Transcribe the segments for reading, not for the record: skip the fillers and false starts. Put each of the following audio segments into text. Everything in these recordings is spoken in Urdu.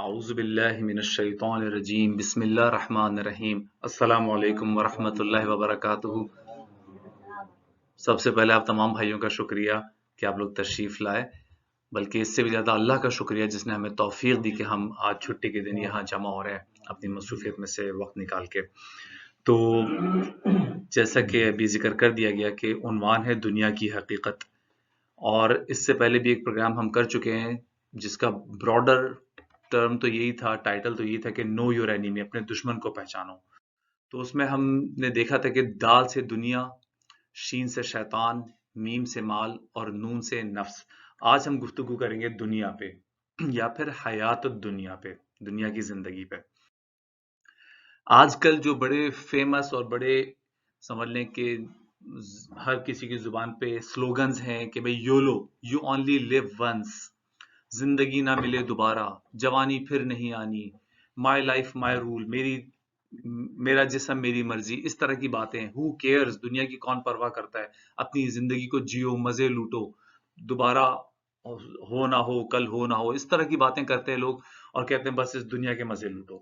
اعوذ باللہ من الشیطان الرجیم بسم اللہ الرحمن الرحیم السلام علیکم ورحمۃ اللہ وبرکاتہ۔ سب سے پہلے آپ تمام بھائیوں کا شکریہ کہ آپ لوگ تشریف لائے، بلکہ اس سے بھی زیادہ اللہ کا شکریہ جس نے ہمیں توفیق دی کہ ہم آج چھٹی کے دن یہاں جمع ہو رہے ہیں اپنی مصروفیت میں سے وقت نکال کے۔ تو جیسا کہ ابھی ذکر کر دیا گیا کہ عنوان ہے دنیا کی حقیقت، اور اس سے پہلے بھی ایک پروگرام ہم کر چکے ہیں جس کا براڈر ٹرم تو یہی تھا، ٹائٹل تو یہی تھا کہ نو یور اینیمی، اپنے دشمن کو پہچانو۔ تو اس میں ہم نے دیکھا تھا کہ دال سے دنیا، شین سے شیطان، میم سے مال اور نون سے نفس۔ آج ہم گفتگو کریں گے دنیا پہ، یا پھر حیات الدنیا پہ، دنیا کی زندگی پہ۔ آج کل جو بڑے فیمس اور بڑے سمجھ لیں کہ ہر کسی کی زبان پہ سلوگنز ہیں کہ بھئی YOLO, you only live once, زندگی نہ ملے دوبارہ، جوانی پھر نہیں آنی، مائی لائف مائی رول، میرا جسم میری مرضی، اس طرح کی باتیں۔ ہو کیئرز، دنیا کی کون پرواہ کرتا ہے، اپنی زندگی کو جیو، مزے لوٹو، دوبارہ ہو نہ ہو، کل ہو نہ ہو، اس طرح کی باتیں کرتے ہیں لوگ اور کہتے ہیں بس اس دنیا کے مزے لوٹو۔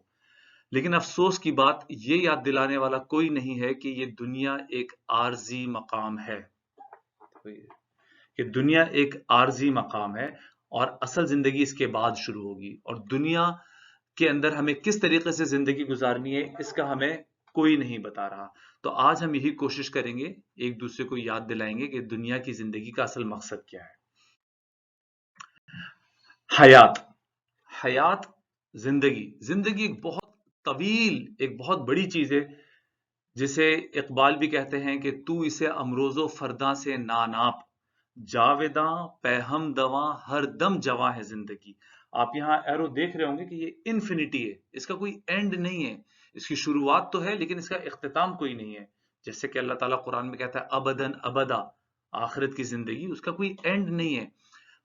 لیکن افسوس کی بات یہ یاد دلانے والا کوئی نہیں ہے کہ یہ دنیا ایک عارضی مقام ہے، کہ دنیا ایک عارضی مقام ہے اور اصل زندگی اس کے بعد شروع ہوگی، اور دنیا کے اندر ہمیں کس طریقے سے زندگی گزارنی ہے اس کا ہمیں کوئی نہیں بتا رہا۔ تو آج ہم یہی کوشش کریں گے، ایک دوسرے کو یاد دلائیں گے کہ دنیا کی زندگی کا اصل مقصد کیا ہے۔ حیات، زندگی ایک بہت طویل، ایک بہت بڑی چیز ہے، جسے اقبال بھی کہتے ہیں کہ تو اسے امروز و فرداں سے ناناپ، جاویداں پیہم دواں ہر دم جواں ہے زندگی۔ آپ یہاں ایرو دیکھ رہے ہوں گے کہ یہ انفینٹی ہے، اس کا کوئی اینڈ نہیں ہے۔ اس کی شروعات تو ہے لیکن اس کا اختتام کوئی نہیں ہے، جیسے کہ اللہ تعالیٰ قرآن میں کہتا ہے ابداً ابدا، آخرت کی زندگی اس کا کوئی اینڈ نہیں ہے۔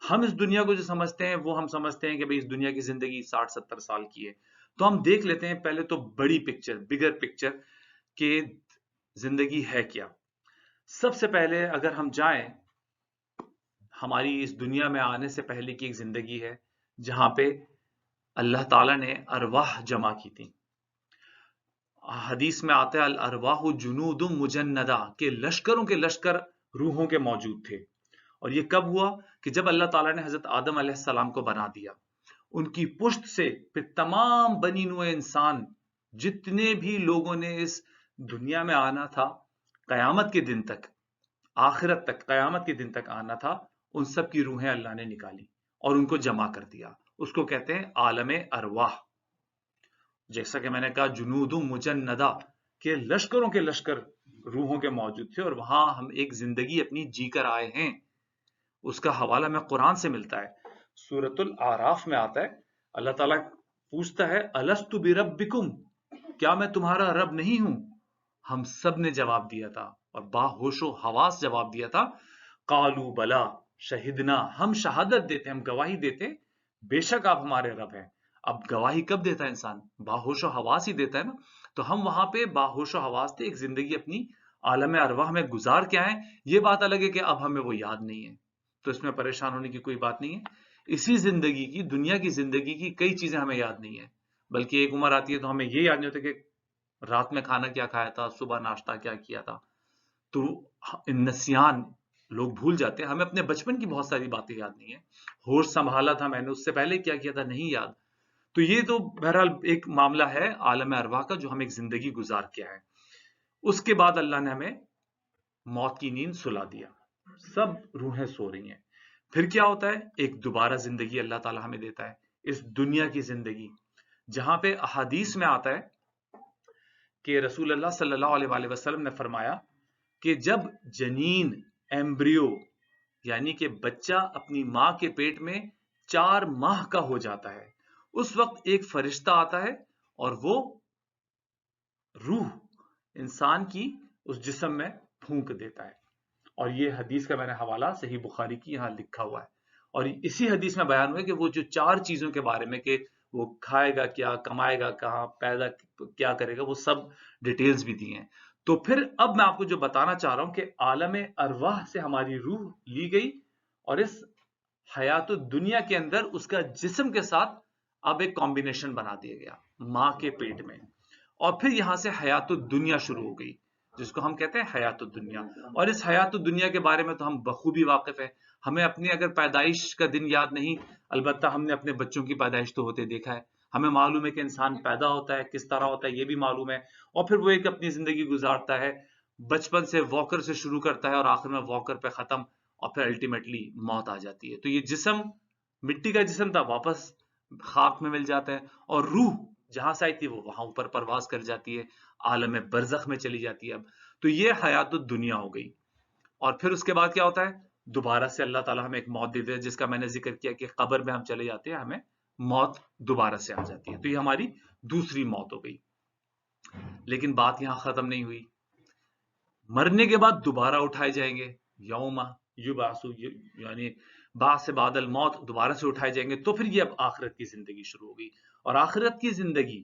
ہم اس دنیا کو جو سمجھتے ہیں وہ ہم سمجھتے ہیں کہ بھئی اس دنیا کی زندگی 60-70 سال کی ہے۔ تو ہم دیکھ لیتے ہیں پہلے تو بڑی پکچر، بگر پکچر، کہ زندگی ہے کیا۔ سب سے پہلے اگر ہم جائیں، ہماری اس دنیا میں آنے سے پہلے کی ایک زندگی ہے جہاں پہ اللہ تعالیٰ نے ارواح جمع کی تھی۔ حدیث میں آتا ہے الارواح جنود مجندہ، کہ لشکروں کے لشکر روحوں کے موجود تھے۔ اور یہ کب ہوا کہ جب اللہ تعالیٰ نے حضرت آدم علیہ السلام کو بنا دیا، ان کی پشت سے پھر تمام بنی نوع انسان، جتنے بھی لوگوں نے اس دنیا میں آنا تھا قیامت کے دن تک، آخرت تک، قیامت کے دن تک آنا تھا، ان سب کی روحیں اللہ نے نکالی اور ان کو جمع کر دیا۔ اس کو کہتے ہیں عالم ارواح۔ جیسا کہ میں نے کہا جنود مجندہ، کہ لشکروں کے لشکر روحوں کے موجود تھے، اور وہاں ہم ایک زندگی اپنی جی کر آئے ہیں۔ اس کا حوالہ میں قرآن سے ملتا ہے، سورۃ الاعراف میں آتا ہے، اللہ تعالیٰ پوچھتا ہے الست بربکم، کیا میں تمہارا رب نہیں ہوں؟ ہم سب نے جواب دیا تھا، اور باہوش و حواس جواب دیا تھا، قالوا بلا شہدنا، ہم شہادت دیتے، ہم گواہی دیتے بے شک آپ ہمارے رب ہیں۔ اب گواہی کب دیتا ہے انسان؟ باہوش و حواس ہی دیتا ہے نا۔ تو ہم وہاں پہ باہوش و حواس تھے، ایک زندگی اپنی عالم ارواح میں گزار کے آئے۔ یہ بات الگ ہے کہ اب ہمیں وہ یاد نہیں ہے، تو اس میں پریشان ہونے کی کوئی بات نہیں ہے۔ اسی زندگی کی، دنیا کی زندگی کی کئی چیزیں ہمیں یاد نہیں ہے، بلکہ ایک عمر آتی ہے تو ہمیں یہ یاد نہیں ہوتا کہ رات میں کھانا کیا کھایا تھا، صبح ناشتہ کیا کیا تھا۔ تو نسیان، لوگ بھول جاتے ہیں، ہمیں اپنے بچپن کی بہت ساری باتیں یاد نہیں ہیں۔ ہوش سنبھالا تھا میں نے، اس سے پہلے کیا کیا تھا نہیں یاد۔ تو یہ تو بہرحال ایک معاملہ ہے عالم ارواح کا جو ہم ایک زندگی گزار کے آئے۔ اس کے بعد اللہ نے ہمیں موت کی نیند سلا دیا، سب روحیں سو رہی ہیں۔ پھر کیا ہوتا ہے؟ ایک دوبارہ زندگی اللہ تعالیٰ ہمیں دیتا ہے، اس دنیا کی زندگی، جہاں پہ احادیث میں آتا ہے کہ رسول اللہ صلی اللہ علیہ وآلہ وسلم نے فرمایا کہ جب جنین، ایمبریو، یعنی کہ بچہ اپنی ماں کے پیٹ میں 4 ماہ کا ہو جاتا ہے، اس وقت ایک فرشتہ آتا ہے اور وہ روح انسان کی اس جسم میں پھونک دیتا ہے۔ اور یہ حدیث کا میں نے حوالہ صحیح بخاری کی یہاں لکھا ہوا ہے، اور اسی حدیث میں بیان ہوا ہے کہ وہ جو 4 چیزوں کے بارے میں کہ وہ کھائے گا کیا، کمائے گا کہاں، پیدا کیا کرے گا، وہ سب ڈیٹیلز بھی دی ہیں۔ تو پھر اب میں آپ کو جو بتانا چاہ رہا ہوں کہ عالم ارواح سے ہماری روح لی گئی، اور اس حیات الدنیا کے اندر اس کا جسم کے ساتھ اب ایک کمبینیشن بنا دیا گیا ماں کے پیٹ میں، اور پھر یہاں سے حیات الدنیا شروع ہو گئی، جس کو ہم کہتے ہیں حیات الدنیا. اور اس حیات الدنیا کے بارے میں تو ہم بخوبی واقف ہیں. ہمیں اپنی اگر پیدائش کا دن یاد نہیں، البتہ ہم نے اپنے بچوں کی پیدائش تو ہوتے دیکھا ہے. ہمیں معلوم ہے کہ انسان پیدا ہوتا ہے کس طرح ہوتا ہے، یہ بھی معلوم ہے، اور پھر وہ ایک اپنی زندگی گزارتا ہے، بچپن سے واکر سے شروع کرتا ہے اور آخر میں واکر پہ ختم، اور پھر الٹیمیٹلی موت آ جاتی ہے. تو یہ جسم مٹی کا جسم تھا، واپس خاک میں مل جاتا ہے، اور روح جہاں سے آئی تھی وہ وہاں اوپر پرواز کر جاتی ہے، عالم برزخ میں چلی جاتی ہے. اب تو یہ حیات الدنیا ہو گئی. اور پھر اس کے بعد کیا ہوتا ہے؟ دوبارہ سے اللہ تعالیٰ ہمیں ایک موت دیتے ہیں، جس کا میں نے ذکر کیا کہ قبر میں ہم چلے جاتے ہیں، ہمیں موت دوبارہ سے آ جاتی ہے. تو یہ ہماری دوسری موت ہو گئی. لیکن بات یہاں ختم نہیں ہوئی. مرنے کے بعد دوبارہ اٹھائے جائیں گے، یوم یبعث، یعنی بعد سے بعد الموت، دوبارہ سے اٹھائے جائیں گے. تو پھر یہ اب آخرت کی زندگی شروع ہو گئی. اور آخرت کی زندگی،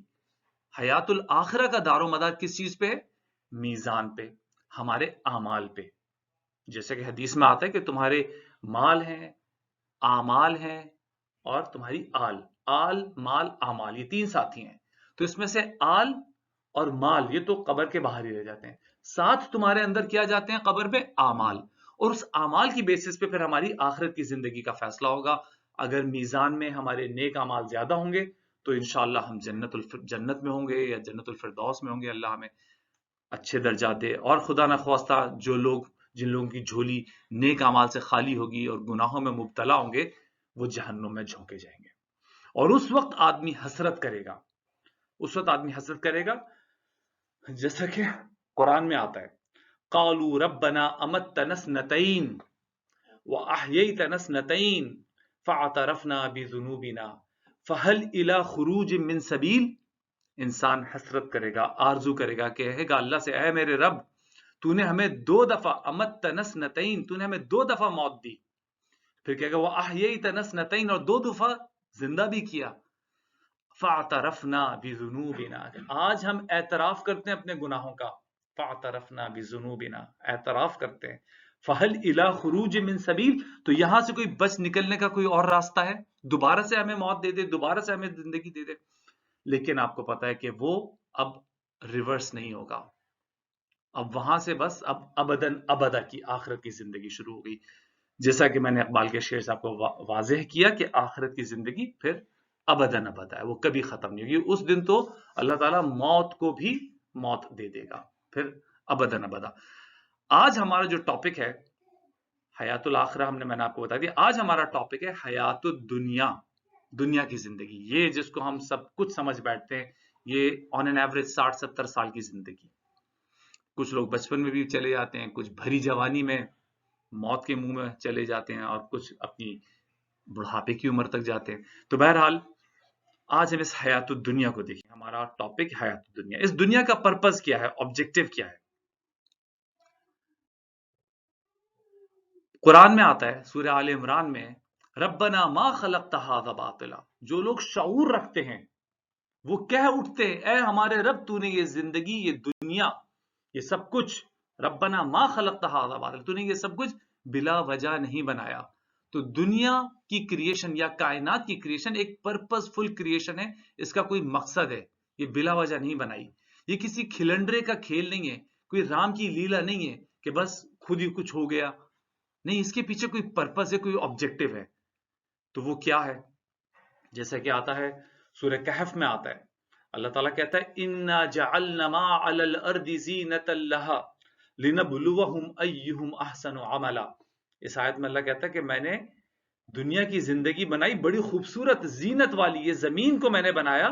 حیات الآخرہ کا دار و مدار کس چیز پہ ہے؟ میزان پہ، ہمارے اعمال پہ. جیسے کہ حدیث میں آتا ہے کہ تمہارے مال ہیں، اعمال ہیں، اور تمہاری آل مال اعمال، یہ تین ساتھی ہیں. تو اس میں سے آل اور مال یہ تو قبر کے باہر ہی رہ جاتے ہیں، ساتھ تمہارے اندر کیا جاتے ہیں قبر پہ؟ اعمال. اور اس اعمال کی بیسس پہ پھر ہماری آخرت کی زندگی کا فیصلہ ہوگا. اگر میزان میں ہمارے نیک اعمال زیادہ ہوں گے تو انشاءاللہ ہم جنت میں ہوں گے یا جنت الفردوس میں ہوں گے، اللہ ہمیں اچھے درجات دے. اور خدا نخواستہ جن لوگوں کی جھولی نیک اعمال سے خالی ہوگی اور گناہوں میں مبتلا ہوں گے، وہ جہنم میں جھونکے جائیں گے. اور اس وقت آدمی حسرت کرے گا، جیسا کہ قرآن میں آتا ہے، قالوا ربنا امتنا اثنتین واحییتنا اثنتین فاعترفنا بذنوبنا فهل الى خروج من سبیل. انسان حسرت کرے گا، آرزو کرے گا، کہے گا اللہ سے، اے میرے رب، تو نے ہمیں 2 دفعہ امتنا اثنتین، تو نے ہمیں 2 دفعہ موت دی. پھر کہے گا واحییتنا اثنتین، اور 2 دفعہ زندہ بھی کیا. فاعترفنا بذنوبنا، آج ہم اعتراف کرتے ہیں اپنے گناہوں کا. فاعترفنا بذنوبنا، اعتراف کرتے ہیں. فہل الی خروج من سبیل، تو یہاں سے کوئی بچ نکلنے کا کوئی اور راستہ ہے؟ دوبارہ سے ہمیں موت دے دے، دوبارہ سے ہمیں زندگی دے دے. لیکن آپ کو پتا ہے کہ وہ اب ریورس نہیں ہوگا. اب وہاں سے بس اب ابداً ابدا کی آخرت کی زندگی شروع ہو گئی. جیسا کہ میں نے اقبال کے شعر صاحب کو واضح کیا کہ آخرت کی زندگی پھر ابداً ابدا ہے، وہ کبھی ختم نہیں ہوگی. اس دن تو اللہ تعالیٰ موت کو بھی موت دے دے گا، پھر ابداً ابدا. آج ہمارا جو ٹاپک ہے حیات الآخرہ، میں نے آپ کو بتا دیا. آج ہمارا ٹاپک ہے حیات الدنیا، دنیا کی زندگی. یہ جس کو ہم سب کچھ سمجھ بیٹھتے ہیں، یہ آن این ایوریج 60-70 سال کی زندگی. کچھ لوگ بچپن میں بھی چلے جاتے ہیں، کچھ بھری جوانی میں موت کے منہ میں چلے جاتے ہیں، اور کچھ اپنی بڑھاپے کی عمر تک جاتے ہیں. تو بہرحال آج ہم اس حیات الدنیا کو دیکھیں. ہمارا ٹاپک حیات الدنیا. اس دنیا کا پرپز کیا ہے، آبجیکٹو کیا ہے؟ قرآن میں آتا ہے سورہ آل عمران میں، ربنا ما خلقت ھذا باطلا. جو لوگ شعور رکھتے ہیں وہ کہہ اٹھتے ہیں، اے ہمارے رب، تو نے یہ زندگی، یہ دنیا، یہ سب کچھ، ربنا ما خلقت ھذا باطلا، تو نے یہ سب کچھ بلا وجہ نہیں بنایا. تو دنیا کی کریشن یا کائنات کی کریشن ایک پرپز فل کریشن ہے. اس کا کوئی مقصد ہے، یہ بلا وجہ نہیں بنائی. یہ کسی کھلنڈرے کا کھیل نہیں ہے، کوئی رام کی لیلا نہیں ہے کہ بس خود ہی کچھ ہو گیا. نہیں، اس کے پیچھے کوئی پرپز ہے، کوئی آبجیکٹو ہے. تو وہ کیا ہے؟ جیسا کہ آتا ہے سورہ کہف میں آتا ہے، اللہ تعالیٰ کہتا ہے اِنَّا جَعَلْنَا مَا عَلَى الْأَرْضِ زِينَةً لَهَا لِنَبْلُوَهُمْ أَيُّهُمْ أَحْسَنُ عَمَلًا. اس آیت میں اللہ کہتا ہے کہ میں نے دنیا کی زندگی بنائی بڑی خوبصورت زینت والی. یہ زمین کو میں نے بنایا،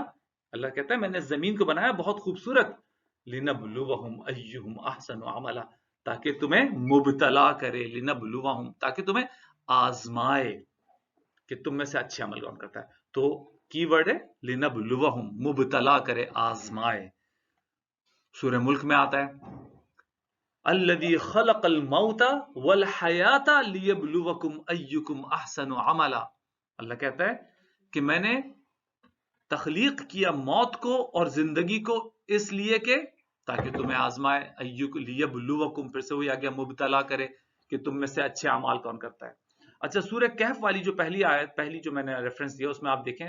اللہ کہتا ہے میں نے زمین کو بنایا بہت خوبصورت. لِنَبْلُوَهُمْ أَيُّهُمْ أَحْسَنُ عَمَلًا، تاکہ تمہیں مبتلا کرے. لِنَبْلُوَهُمْ، تاکہ تمہیں آزمائے کہ تم میں سے اچھے عمل کون کرتا ہے. تو کی ورڈ ہے لِنَبْلُوَهُمْ، مبتلا کرے، آزمائے. سورہ ملک میں آتا ہے الذی خلق الموت والحیات لیبلوکم ایکم احسن عملا. اللہ کہتا ہے کہ میں نے تخلیق کیا موت کو اور زندگی کو اس لیے کہ تاکہ تمہیں آزمائے. لیبلوکم، پھر سے وہی آ گیا مبتلا کرے کہ تم میں سے اچھے اعمال کون کرتا ہے. اچھا، سورہ کہف والی جو پہلی آیت، پہلی جو میں نے ریفرنس دیا، اس میں آپ دیکھیں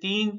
3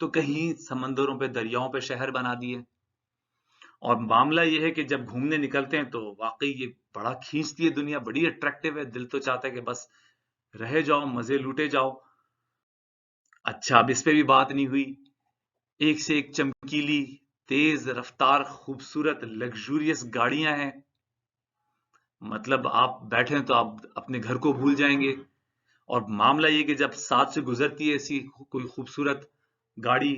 تو کہیں سمندروں پہ دریاؤں پہ شہر بنا دیے. اور معاملہ یہ ہے کہ جب گھومنے نکلتے ہیں تو واقعی یہ بڑا کھینچتی ہے دنیا, بڑی اٹریکٹیو ہے, دل تو چاہتا ہے کہ بس رہے جاؤ, مزے لوٹے جاؤ. اچھا, اب اس پہ بھی بات نہیں ہوئی, ایک سے ایک چمکیلی, تیز رفتار, خوبصورت, لگژوریس گاڑیاں ہیں. مطلب آپ بیٹھیں تو آپ اپنے گھر کو بھول جائیں گے. اور معاملہ یہ کہ جب ساتھ سے گزرتی ہے ایسی کوئی خوبصورت گاڑی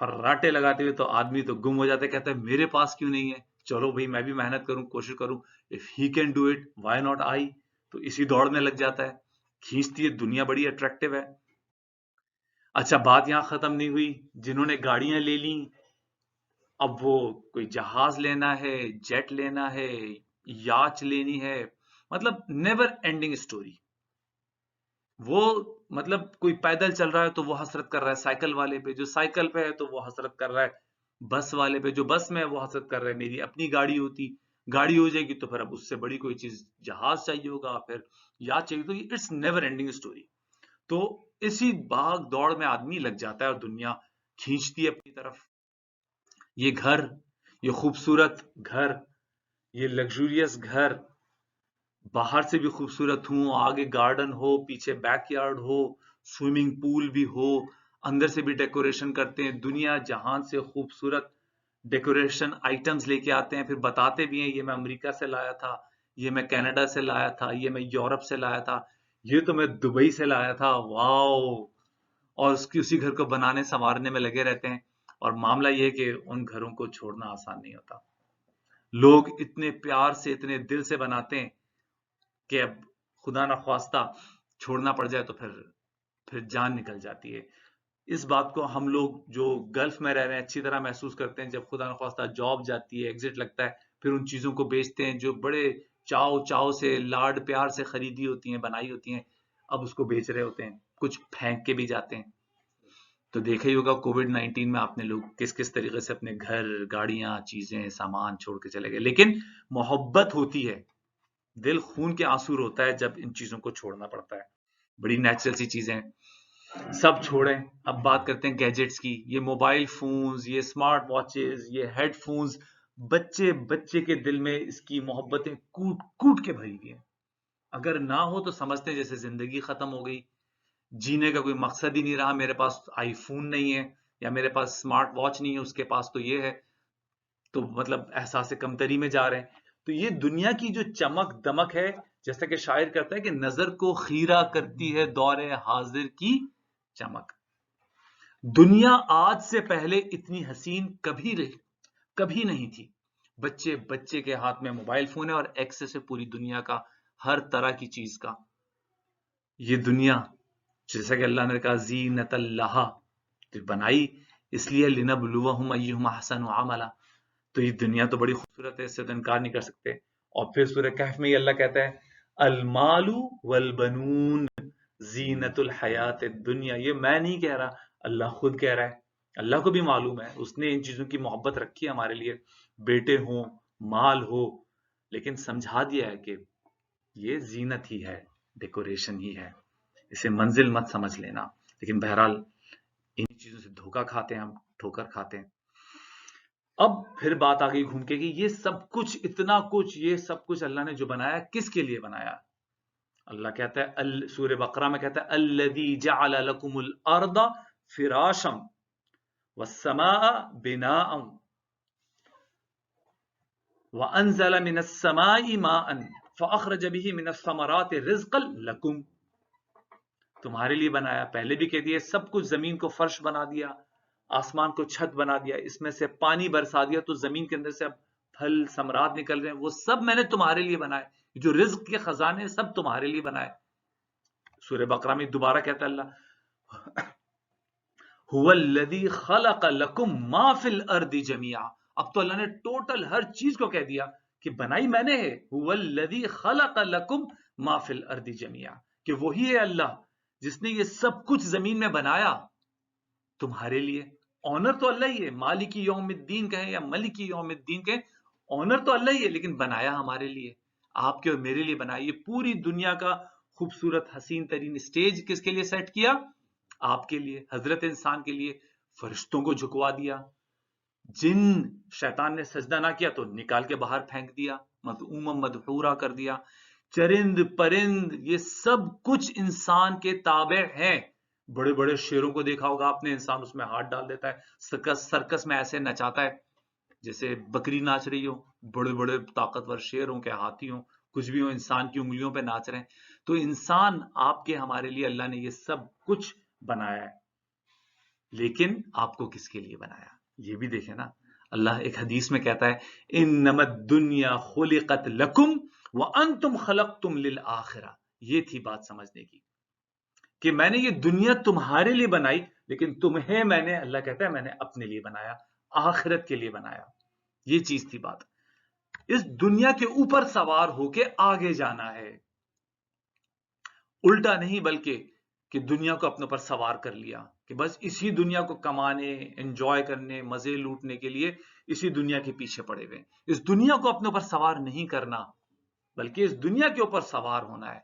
فراٹے لگاتے ہوئے, تو آدمی تو گم ہو جاتا ہے, کہتا ہے میرے پاس کیوں نہیں ہے, چلو بھائی میں بھی محنت کروں, کوشش کروں, if he can do it why not I. تو اسی دوڑ میں لگ جاتا ہے, کھینچتی ہے دنیا, بڑی اٹریکٹیو ہے. اچھا, بات یہاں ختم نہیں ہوئی. جنہوں نے گاڑیاں لے لیں, اب وہ کوئی جہاز لینا ہے, جیٹ لینا ہے, یاچ لینی ہے, مطلب نیور اینڈنگ سٹوری. وہ مطلب کوئی پیدل چل رہا ہے تو وہ حسرت کر رہا ہے سائیکل والے پہ, جو سائیکل پہ ہے تو وہ حسرت کر رہا ہے بس والے پہ, جو بس میں ہے وہ حسرت کر رہا ہے میری اپنی گاڑی ہوتی. گاڑی ہو جائے گی تو پھر اب اس سے بڑی کوئی چیز جہاز چاہیے ہوگا, پھر یاد چاہیے. تو اٹس نیور اینڈنگ سٹوری. تو اسی بھاگ دوڑ میں آدمی لگ جاتا ہے اور دنیا کھینچتی ہے اپنی طرف. یہ گھر, یہ خوبصورت گھر, یہ لگژوریس گھر, باہر سے بھی خوبصورت ہوں, آگے گارڈن ہو, پیچھے بیک یارڈ ہو, سوئمنگ پول بھی ہو, اندر سے بھی ڈیکوریشن کرتے ہیں, دنیا جہان سے خوبصورت ڈیکوریشن آئٹمز لے کے آتے ہیں, پھر بتاتے بھی ہیں یہ میں امریکہ سے لایا تھا, یہ میں کینیڈا سے لایا تھا, یہ میں یورپ سے لایا تھا, یہ تو میں دبئی سے لایا تھا, واو. اور اسی گھر کو بنانے سنوارنے میں لگے رہتے ہیں. اور معاملہ یہ ہے کہ ان گھروں کو چھوڑنا آسان نہیں ہوتا. لوگ اتنے پیار سے, اتنے دل سے بناتے ہیں کہ اب خدا نخواستہ چھوڑنا پڑ جائے تو پھر جان نکل جاتی ہے. اس بات کو ہم لوگ جو گلف میں رہ رہے ہیں اچھی طرح محسوس کرتے ہیں. جب خدا نخواستہ جاب جاتی ہے, ایگزٹ لگتا ہے, پھر ان چیزوں کو بیچتے ہیں جو بڑے چاؤ سے, لاڈ پیار سے خریدی ہوتی ہیں, بنائی ہوتی ہیں, اب اس کو بیچ رہے ہوتے ہیں, کچھ پھینک کے بھی جاتے ہیں. تو دیکھا ہی ہوگا کووڈ-19 میں آپ نے لوگ کس طریقے سے اپنے گھر, گاڑیاں, چیزیں, سامان چھوڑ کے چلے گئے. لیکن محبت ہوتی ہے, دل خون کے آنسو ہوتا ہے جب ان چیزوں کو چھوڑنا پڑتا ہے. بڑی نیچرل سی چیزیں, سب چھوڑیں. اب بات کرتے ہیں گیجٹس کی. یہ موبائل فونز, یہ اسمارٹ واچز, یہ ہیڈ فونز, بچے کے دل میں اس کی محبتیں کوٹ کوٹ کے بھری ہوئی ہیں. اگر نہ ہو تو سمجھتے ہیں جیسے زندگی ختم ہو گئی, جینے کا کوئی مقصد ہی نہیں رہا. میرے پاس آئی فون نہیں ہے, یا میرے پاس اسمارٹ واچ نہیں ہے, اس کے پاس تو یہ ہے, تو مطلب احساس کمتری میں جا رہے ہیں. تو یہ دنیا کی جو چمک دمک ہے, جیسا کہ شاعر کہتا ہے کہ نظر کو خیرہ کرتی ہے دور حاضر کی چمک. دنیا آج سے پہلے اتنی حسین کبھی نہیں تھی. بچے کے ہاتھ میں موبائل فون ہے اور ایکسس ہے پوری دنیا کا, ہر طرح کی چیز کا. یہ دنیا جیسا کہ اللہ نے کہا زینت اللہ, بنائی اس لیے لنبلوہم ایہم احسن عملا. تو یہ دنیا تو بڑی خوبصورت ہے, اس سے تو انکار نہیں کر سکتے. اور پھر سورہ کہف میں یہ اللہ کہتا ہے المال والبنون زینت الحیات الدنیا. یہ میں نہیں کہہ رہا, اللہ خود کہہ رہا ہے. اللہ کو بھی معلوم ہے, اس نے ان چیزوں کی محبت رکھی ہے ہمارے لیے, بیٹے ہوں, مال ہو, لیکن سمجھا دیا ہے کہ یہ زینت ہی ہے, ڈیکوریشن ہی ہے, اسے منزل مت سمجھ لینا. لیکن بہرحال ان چیزوں سے دھوکہ کھاتے ہیں ہم, ٹھوکر کھاتے ہیں. اب پھر بات آگئی گھوم کے کہ یہ سب کچھ, اتنا کچھ, یہ سب کچھ اللہ نے جو بنایا کس کے لیے بنایا؟ اللہ کہتا ہے سورہ بقرہ میں کہتا ہے الذی جعل لکم الارض فراشا والسماء بناء وانزل من السماء ماء فاخرج به من الثمرات رزقا لکم. تمہارے لیے بنایا. پہلے بھی کہہ دیا سب کچھ, زمین کو فرش بنا دیا, آسمان کو چھت بنا دیا, اس میں سے پانی برسا دیا, تو زمین کے اندر سے اب پھل ثمرات نکل رہے ہیں. وہ سب میں نے تمہارے لیے بنائے, جو رزق کے خزانے سب تمہارے لیے بنائے. سورہ بقرہ میں دوبارہ کہتا ہے اللہ هو الذی خلق لکم ما فی الارض جميعا. اب تو اللہ نے ٹوٹل ہر چیز کو کہہ دیا کہ بنائی میں نے ہے. هو الذی خلق لکم ما فی الارض جميعا, کہ وہی ہے اللہ جس نے یہ سب کچھ زمین میں بنایا تمہارے لیے. آنر تو اللہ ہی ہے, مالک یوم الدین کہیں یا ملک یوم الدین کہیں, آنر تو اللہ ہی ہے, لیکن بنایا ہمارے لیے, آپ کے اور میرے لیے بنایا. یہ پوری دنیا کا خوبصورت حسین ترین سٹیج کس کے لیے سیٹ کیا؟ آپ کے لیے، حضرت انسان کے لیے فرشتوں کو جھکوا دیا، جن شیطان نے سجدہ نہ کیا تو نکال کے باہر پھینک دیا، مدعوما مدحورا کر دیا، چرند پرند یہ سب کچھ انسان کے تابع ہیں۔ بڑے بڑے شیروں کو دیکھا ہوگا آپ نے، انسان اس میں ہاتھ ڈال دیتا ہے، سرکس میں ایسے نچاتا ہے جیسے بکری ناچ رہی ہو، بڑے بڑے طاقتور شیر ہوں کہ ہاتھی ہوں، کچھ بھی ہو، انسان کی انگلیوں پہ ناچ رہے ہیں۔ تو انسان آپ کے ہمارے لیے اللہ نے یہ سب کچھ بنایا ہے، لیکن آپ کو کس کے لیے بنایا یہ بھی دیکھیں نا۔ اللہ ایک حدیث میں کہتا ہے انما الدنیا خلقت لکم وانتم خلقتم للآخرہ، یہ تھی بات سمجھنے کی کہ میں نے یہ دنیا تمہارے لیے بنائی، لیکن تمہیں میں نے، اللہ کہتا ہے میں نے اپنے لیے بنایا، آخرت کے لیے بنایا۔ یہ چیز تھی بات، اس دنیا کے اوپر سوار ہو کے آگے جانا ہے، الٹا نہیں، بلکہ کہ دنیا کو اپنے اوپر سوار کر لیا کہ بس اسی دنیا کو کمانے، انجوائے کرنے، مزے لوٹنے کے لیے اسی دنیا کے پیچھے پڑے ہوئے۔ اس دنیا کو اپنے اوپر سوار نہیں کرنا، بلکہ اس دنیا کے اوپر سوار ہونا ہے۔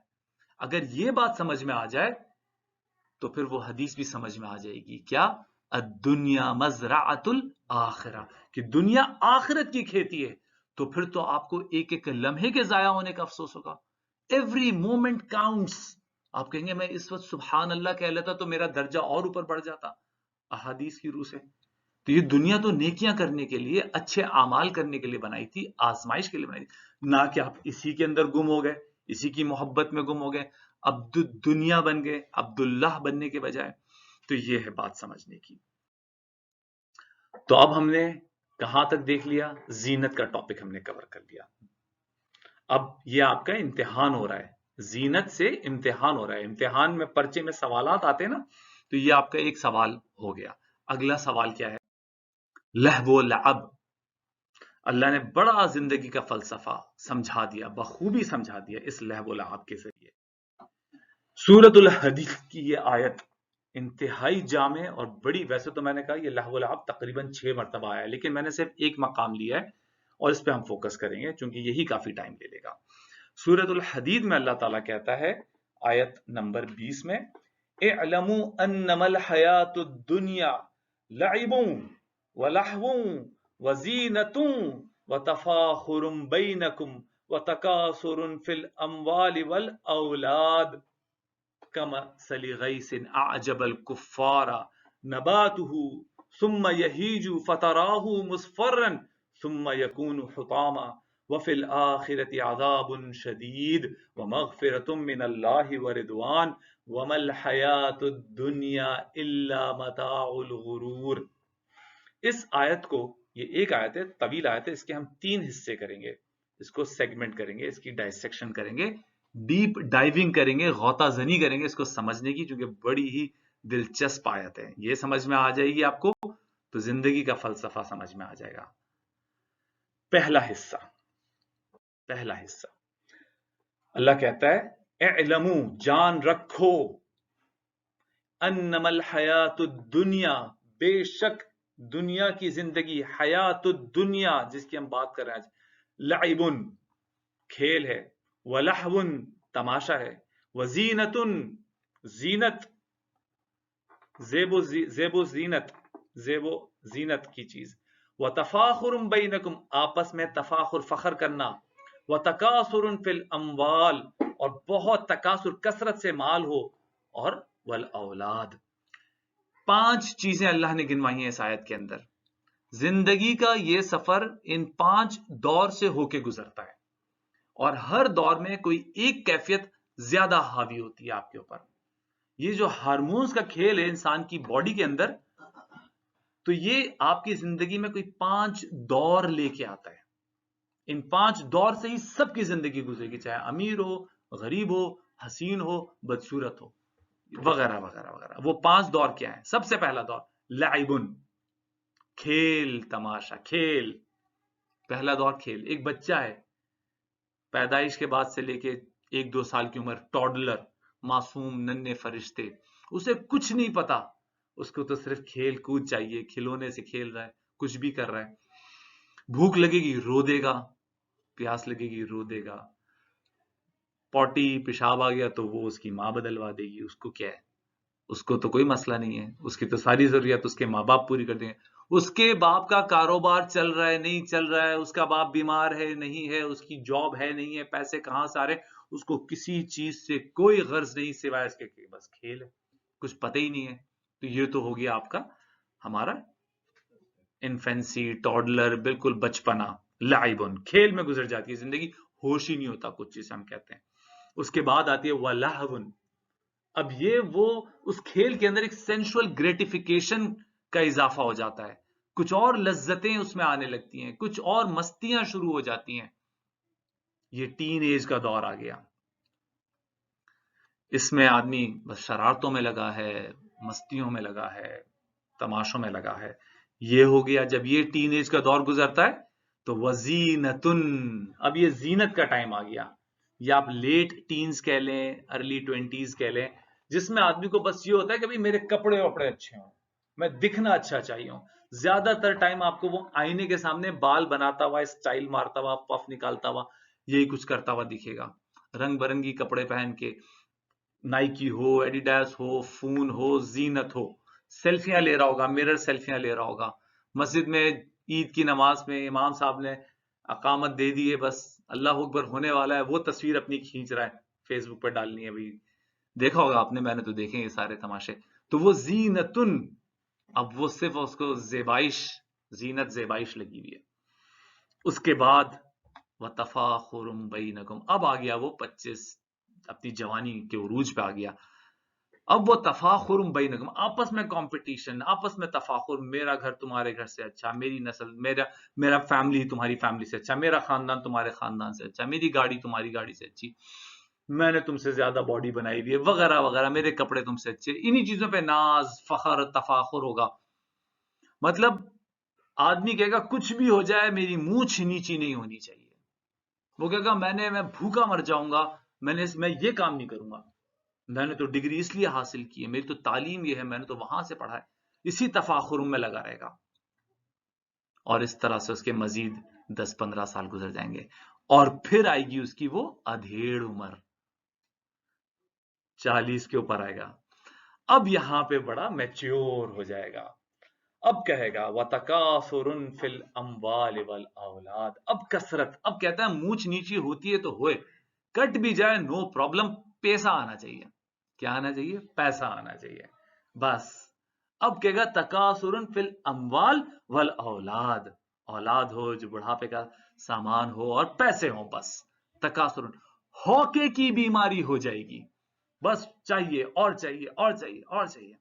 اگر یہ بات سمجھ میں آ جائے تو پھر وہ حدیث بھی سمجھ میں آ جائے گی، کیا؟ الدنیا مزرعۃ الآخرہ، کہ دنیا آخرت کی کھیتی ہے۔ تو پھر تو آپ کو ایک ایک لمحے کے ضائع ہونے کا افسوس ہوگا۔ Every moment counts. آپ کہیں گے میں اس وقت سبحان اللہ کہہ لیتا تو میرا درجہ اور اوپر بڑھ جاتا، احادیث کی روح سے۔ تو یہ دنیا تو نیکیاں کرنے کے لیے، اچھے اعمال کرنے کے لیے بنائی تھی، آزمائش کے لیے بنائی تھی، نہ کہ آپ اسی کے اندر گم ہو گئے، اسی کی محبت میں گم ہو گئے، عبد الدنیا بن گئے عبداللہ بننے کے بجائے۔ تو یہ ہے بات سمجھنے کی۔ تو اب ہم نے کہاں تک دیکھ لیا؟ زینت کا ٹاپک ہم نے کور کر لیا۔ اب یہ آپ کا امتحان ہو رہا ہے، زینت سے امتحان ہو رہا ہے۔ امتحان میں پرچے میں سوالات آتے ہیں نا، تو یہ آپ کا ایک سوال ہو گیا۔ اگلا سوال کیا ہے؟ لہو و لعب۔ اللہ نے بڑا زندگی کا فلسفہ سمجھا دیا، بخوبی سمجھا دیا اس لہو و لعب کے ذریعے۔ سورۃ الحدید کی یہ آیت انتہائی جامع اور بڑی، ویسے تو میں نے کہا یہ لہو و لعب تقریباً 6 مرتبہ آیا ہے، لیکن میں نے صرف ایک مقام لیا ہے اور اس پہ ہم فوکس کریں گے چونکہ یہی کافی ٹائم لے لے گا۔ سورۃ الحدید میں اللہ تعالیٰ کہتا ہے آیت نمبر 20 میں، اعلموا انما الحیات الدنیا لعب ولہو وزینۃ وتفاخر بینکم وتکاثر فی الاموال والاولاد کمثل غیث اعجب الکفار نباته ثم یہیج فتراہ مصفرا ثم یکون حطاما وفی الآخرة عذاب شدید ومغفرة من اللہ ورضوان وما الحیاة الدنیا الا متاع الغرور۔ اس آیت کو، یہ ایک آیت ہے، طویل آیت ہے، اس کے ہم 3 حصے کریں گے، اس کو سیگمنٹ کریں گے، اس کی ڈائسیکشن کریں گے، ڈیپ ڈائیونگ کریں گے، غوطہ زنی کریں گے اس کو سمجھنے کی، چونکہ بڑی ہی دلچسپ آیت ہے۔ یہ سمجھ میں آ جائے گی آپ کو تو زندگی کا فلسفہ سمجھ میں آ جائے گا۔ پہلا حصہ اللہ کہتا ہے اعلموا، جان رکھو، انما الحیات الدنیا، بے شک دنیا کی زندگی، حیات الدنیا جس کی ہم بات کر رہے ہیں آج، لعب کھیل ہے، ولہو تماشا ہے، وزینۃ زینت، زیب و زینت کی چیز، وتفاخر بینکم آپس میں تفاخر فخر کرنا، وتکاثر فی الاموال اور بہت تکاثر کثرت سے مال ہو، اور والاولاد۔ 5 چیزیں اللہ نے گنوائی ہیں اس آیت کے اندر۔ زندگی کا یہ سفر ان 5 دور سے ہو کے گزرتا ہے، اور ہر دور میں کوئی ایک کیفیت زیادہ حاوی ہوتی ہے آپ کے اوپر۔ یہ جو ہارمونز کا کھیل ہے انسان کی باڈی کے اندر، تو یہ آپ کی زندگی میں کوئی 5 دور لے کے آتا ہے۔ ان 5 دور سے ہی سب کی زندگی گزرے گی، چاہے امیر ہو، غریب ہو، حسین ہو، بدصورت ہو، وغیرہ وغیرہ وغیرہ۔ وہ 5 دور کیا ہیں؟ سب سے پہلا دور لعبن، کھیل تماشا، کھیل۔ پہلا دور کھیل۔ ایک بچہ ہے، پیدائش کے بعد سے لے کے 1-2 سال کی عمر، ٹوڈلر، معصوم ننھے فرشتے، اسے کچھ نہیں پتا، اس کو تو صرف کھیل کود چاہیے، کھلونے سے کھیل رہا ہے، کچھ بھی کر رہا ہے۔ بھوک لگے گی رو دے گا، پیاس لگے گی رو دے گا، پوٹی پیشاب آ گیا تو وہ اس کی ماں بدلوا دے گی، اس کو کیا ہے، اس کو تو کوئی مسئلہ نہیں ہے, اس کی تو ساری ضروریات اس کے ماں باپ پوری کر دیں گے. اس کے باپ کا کاروبار چل رہا ہے نہیں چل رہا ہے, اس کا باپ بیمار ہے نہیں ہے, اس کی جاب ہے نہیں ہے, پیسے کہاں سے آ رہے ہیں, اس کو کسی چیز سے کوئی غرض نہیں سوائے اس کے کہ بس کھیل ہے, کچھ پتہ ہی نہیں ہے. تو یہ تو ہو گیا آپ کا ہمارا انفینسی, ٹوڈلر, بالکل بچپنا, لعبن, کھیل میں گزر جاتی ہے زندگی, ہوش ہی نہیں ہوتا کچھ چیز ہم کہتے ہیں. اس کے بعد آتی ہے وَلَهْوٌ. اب یہ وہ اس کھیل کے اندر ایک سینشول گریٹیفیکیشن کا اضافہ ہو جاتا ہے, کچھ اور لذتیں اس میں آنے لگتی ہیں, کچھ اور مستیاں شروع ہو جاتی ہیں. یہ ٹین ایج کا دور آ گیا, اس میں آدمی بس شرارتوں میں لگا ہے, مستیوں میں لگا ہے, تماشوں میں لگا ہے. یہ ہو گیا. جب یہ ٹین ایج کا دور گزرتا ہے تو وزینتن, اب یہ زینت کا ٹائم آ گیا, یا آپ لیٹ ٹینز کہہ لیں, ارلی 20s کہہ لیں, جس میں آدمی کو بس یہ ہوتا ہے کہ بھئی میرے کپڑے وپڑے اچھے ہوں, میں دکھنا اچھا چاہیے ہوں. زیادہ تر ٹائم آپ کو وہ آئینے کے سامنے بال بناتا ہوا, اسٹائل مارتا ہوا, پف نکالتا ہوا, یہی کچھ کرتا ہوا دکھے گا. رنگ برنگی کپڑے پہن کے, نائکی ہو, ایڈیڈاس ہو, فون ہو, زینت ہو, سیلفیاں لے رہا ہوگا, مرر سیلفیاں لے رہا ہوگا. مسجد میں عید کی نماز میں امام صاحب نے اقامت دے دی ہے, بس اللہ اکبر ہونے والا ہے, وہ تصویر اپنی کھینچ رہا ہے, فیس بک پہ ڈالنی ہے. بھائی دیکھا ہوگا آپ نے, میں نے تو دیکھے یہ سارے تماشے. تو وہ زینتن, اب وہ صرف اس کو زیبائش, زینت زیبائش لگی ہوئی ہے. اس کے بعد وَتَفَاخُرٌ بَيْنَكُمْ, اب آ گیا وہ 25, اپنی جوانی کے عروج پہ آ گیا. اب وہ تفاخر بینکم, آپس میں کمپٹیشن, آپس میں تفاخر, میرا گھر تمہارے گھر سے اچھا, میری نسل, میرا فیملی تمہاری فیملی سے اچھا, میرا خاندان تمہارے خاندان سے اچھا, میری گاڑی تمہاری گاڑی سے اچھی, میں نے تم سے زیادہ باڈی بنائی ہوئی ہے, وغیرہ وغیرہ, میرے کپڑے تم سے اچھے. انہی چیزوں پہ ناز, فخر, تفاخر ہوگا. مطلب آدمی کہے گا کچھ بھی ہو جائے میری مونچھ نیچی نہیں ہونی چاہیے. وہ کہے گا میں بھوکا مر جاؤں گا, میں یہ کام نہیں کروں گا, میں نے تو ڈگری اس لیے حاصل کی ہے, میری تو تعلیم یہ ہے, میں نے تو وہاں سے پڑھا ہے. اسی تفاخر میں لگا رہے گا, اور اس طرح سے اس کے مزید 10-15 سال گزر جائیں گے, اور پھر آئے گی اس کی وہ ادھیڑ عمر, 40 کے اوپر آئے گا. اب یہاں پہ بڑا میچیور ہو جائے گا. اب کہے گا وَتَكَاثُرٌ فِي الْأَمْوَالِ وَالْأَوْلَادِ, اب کثرت, اب کہتا ہے مونچھ نیچی ہوتی ہے تو ہوئے, کٹ بھی جائے نو پرابلم, پیسہ آنا چاہیے. کیا آنا چاہیے؟ پیسہ آنا چاہیے, بس. اب کہے گا تکاثرن فی الاموال والاولاد, اولاد ہو جو بڑھاپے کا سامان ہو اور پیسے ہوں, بس تکاثرن, ہوکے کی بیماری ہو جائے گی, بس چاہیے اور چاہیے اور چاہیے اور چاہیے.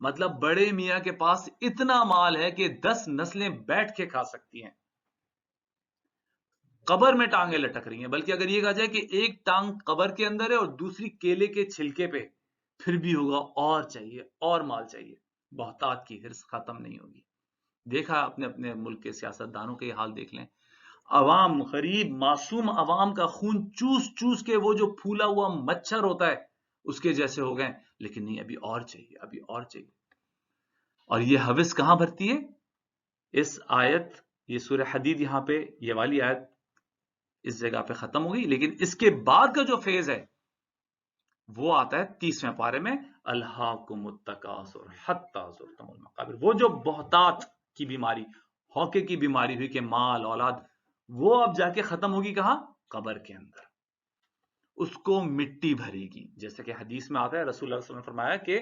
مطلب بڑے میاں کے پاس اتنا مال ہے کہ 10 نسلیں بیٹھ کے کھا سکتی ہیں, قبر میں ٹانگیں لٹک رہی ہیں. بلکہ اگر یہ کہا جائے کہ ایک ٹانگ قبر کے اندر ہے اور دوسری کیلے کے چھلکے پہ, پھر بھی ہوگا اور چاہیے اور مال چاہیے. بہتات کی حرص ختم نہیں ہوگی. دیکھا اپنے اپنے ملک کے سیاست دانوں کے حال دیکھ لیں, عوام, غریب معصوم عوام کا خون چوس چوس کے وہ جو پھولا ہوا مچھر ہوتا ہے اس کے جیسے ہو گئے, لیکن نہیں, ابھی اور چاہیے, ابھی اور چاہیے. اور یہ ہوس کہاں بھرتی ہے؟ اس آیت, یہ سورہ حدید یہاں پہ یہ والی آیت اس جگہ پہ ختم ہوگی, لیکن اس کے بعد کا جو فیز ہے وہ آتا ہے 30ویں پارے میں, الہاکم التکاثر حتی زرتم المقابر. وہ جو بہتات کی بیماری, ہوکے کی بیماری ہوئی کہ مال اولاد, وہ اب جا کے ختم ہوگی کہاں؟ قبر کے اندر. اس کو مٹی بھرے گی. جیسے کہ حدیث میں آتا ہے, رسول اللہ صلی اللہ علیہ وسلم نے فرمایا کہ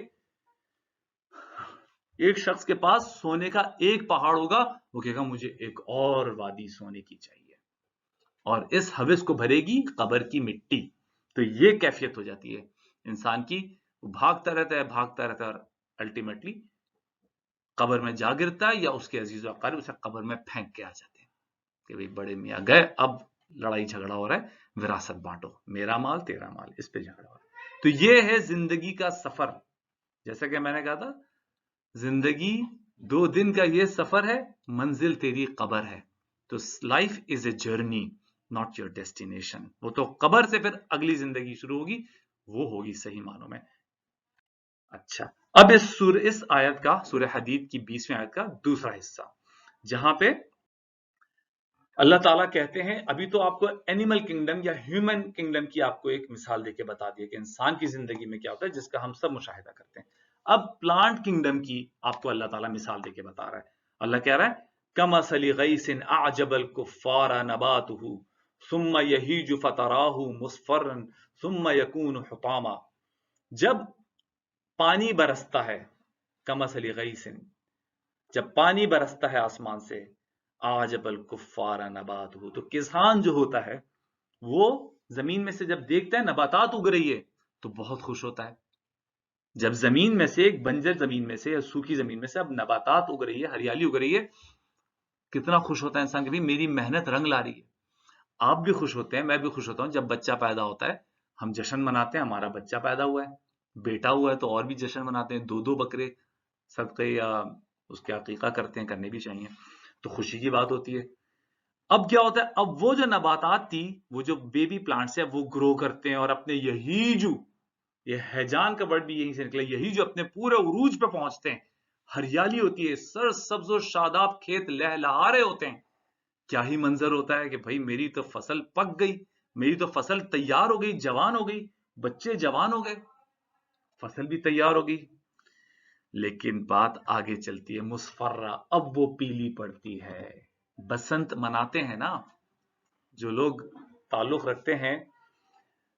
ایک شخص کے پاس سونے کا ایک پہاڑ ہوگا, وہ کہے گا مجھے ایک اور وادی سونے کی چاہیے, اور اس ہوس کو بھرے گی قبر کی مٹی. تو یہ کیفیت ہو جاتی ہے انسان کی, وہ بھاگتا رہتا ہے اور الٹیمیٹلی قبر میں جا گرتا ہے, یا اس کے عزیز و اقارب اسے قبر میں پھینک کے آ جاتے ہیں کہ بھئی بڑے میاں گئے, اب لڑائی جھگڑا ہو رہا ہے, وراثت بانٹو, میرا مال تیرا مال, اس پہ جھگڑا ہو رہا ہے. تو یہ ہے زندگی کا سفر. جیسا کہ میں نے کہا تھا, زندگی 2 دن کا یہ سفر ہے, منزل تیری قبر ہے. تو life is a journey, not your destination. وہ تو قبر سے پھر اگلی زندگی شروع ہوگی, وہ ہوگی صحیح معنوں میں. اچھا, اب اس آیت کا, سورہ حدید کی 20ویں آیت کا دوسرا حصہ, جہاں پہ اللہ تعالیٰ کہتے ہیں ابھی تو آپ کو اینیمل کنگڈم یا ہیومن کنگڈم کی آپ کو ایک مثال دے کے بتا دیا کہ انسان کی زندگی میں کیا ہوتا ہے جس کا ہم سب مشاہدہ کرتے ہیں. اب پلانٹ کنگڈم کی آپ کو اللہ تعالیٰ مثال دے کے بتا رہا ہے. اللہ کہہ رہا ہے کمثل غیث اعجب الکفار نباتہ ثم یہیج فتراہ مصفرا ثم یکون حطاما. جب پانی برستا ہے، کمثل غیث، جب پانی برستا ہے آسمان سے، اعجب الکفار نباتہ، تو کسان جو ہوتا ہے وہ زمین میں سے جب دیکھتا ہے نباتات اگ رہی ہے تو بہت خوش ہوتا ہے. جب زمین میں سے، ایک بنجر زمین میں سے یا سوکھی زمین میں سے اب نباتات اگ رہی ہے، ہریالی اگ رہی ہے، کتنا خوش ہوتا ہے انسان کہ میری محنت رنگ لا رہی ہے. آپ بھی خوش ہوتے ہیں، میں بھی خوش ہوتا ہوں جب بچہ پیدا ہوتا ہے. ہم جشن مناتے ہیں، ہمارا بچہ پیدا ہوا ہے، بیٹا ہوا ہے تو اور بھی جشن مناتے ہیں، 2 بکرے صدقے یا اس کے عقیقہ کرتے ہیں، کرنے بھی چاہیے، تو خوشی کی بات ہوتی ہے. اب کیا ہوتا ہے، اب وہ جو نباتات تھی، وہ جو بیبی پلانٹس ہیں وہ گرو کرتے ہیں اور اپنے یہیجو، یہ ہیجان کا ورڈ بھی یہیں سے نکلا، یہی جو اپنے پورے عروج پہ پہنچتے ہیں، ہریالی ہوتی ہے، سر سبز و شاداب کھیت لہلہا رہے ہوتے ہیں. کیا ہی منظر ہوتا ہے کہ بھائی میری تو فصل پک گئی، میری تو فصل تیار ہو گئی، جوان ہو گئی، بچے جوان ہو گئے، فصل بھی تیار ہو گئی. لیکن بات آگے چلتی ہے، مصفرہ، اب وہ پیلی پڑتی ہے. بسنت مناتے ہیں نا جو لوگ تعلق رکھتے ہیں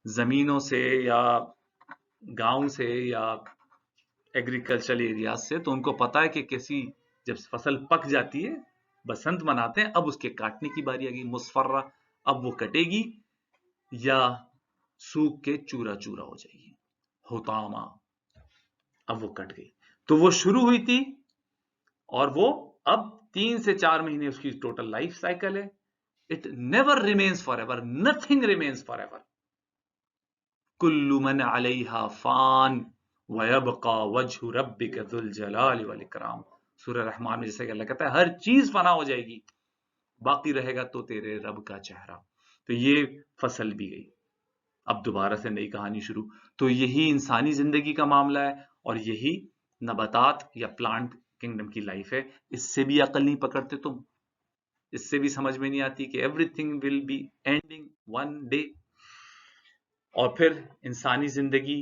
زمینوں سے یا گاؤں سے یا ایگریکلچرل ایریا سے، تو ان کو پتا ہے کہ کیسی جب فصل پک جاتی ہے بسنت مناتے ہیں، اب اس کے کاٹنے کی باری آ گئی. مصفرہ، اب وہ کٹے گی یا سوکھ کے چورا چورا ہو جائے گی. حطاما، اب وہ کٹ گئی. تو وہ شروع ہوئی تھی اور وہ اب 3 سے 4 مہینے اس کی ٹوٹل لائف سائیکل ہے. It never remains forever. Nothing remains forever. كل من عليها فان ويبقى وجه ربك ذو الجلال والإكرام. سورہ رحمان میں جیسے کہ اللہ کہتا ہے ہر چیز فنا ہو جائے گی، باقی رہے گا تو تیرے رب کا چہرہ. تو یہ فصل بھی گئی، اب دوبارہ سے نئی کہانی شروع. تو یہی انسانی زندگی کا معاملہ ہے اور یہی نباتات یا پلانٹ کنگڈم کی لائف ہے. اس سے بھی عقل نہیں پکڑتے تم، اس سے بھی سمجھ میں نہیں آتی کہ everything will be ending one day. اور پھر انسانی زندگی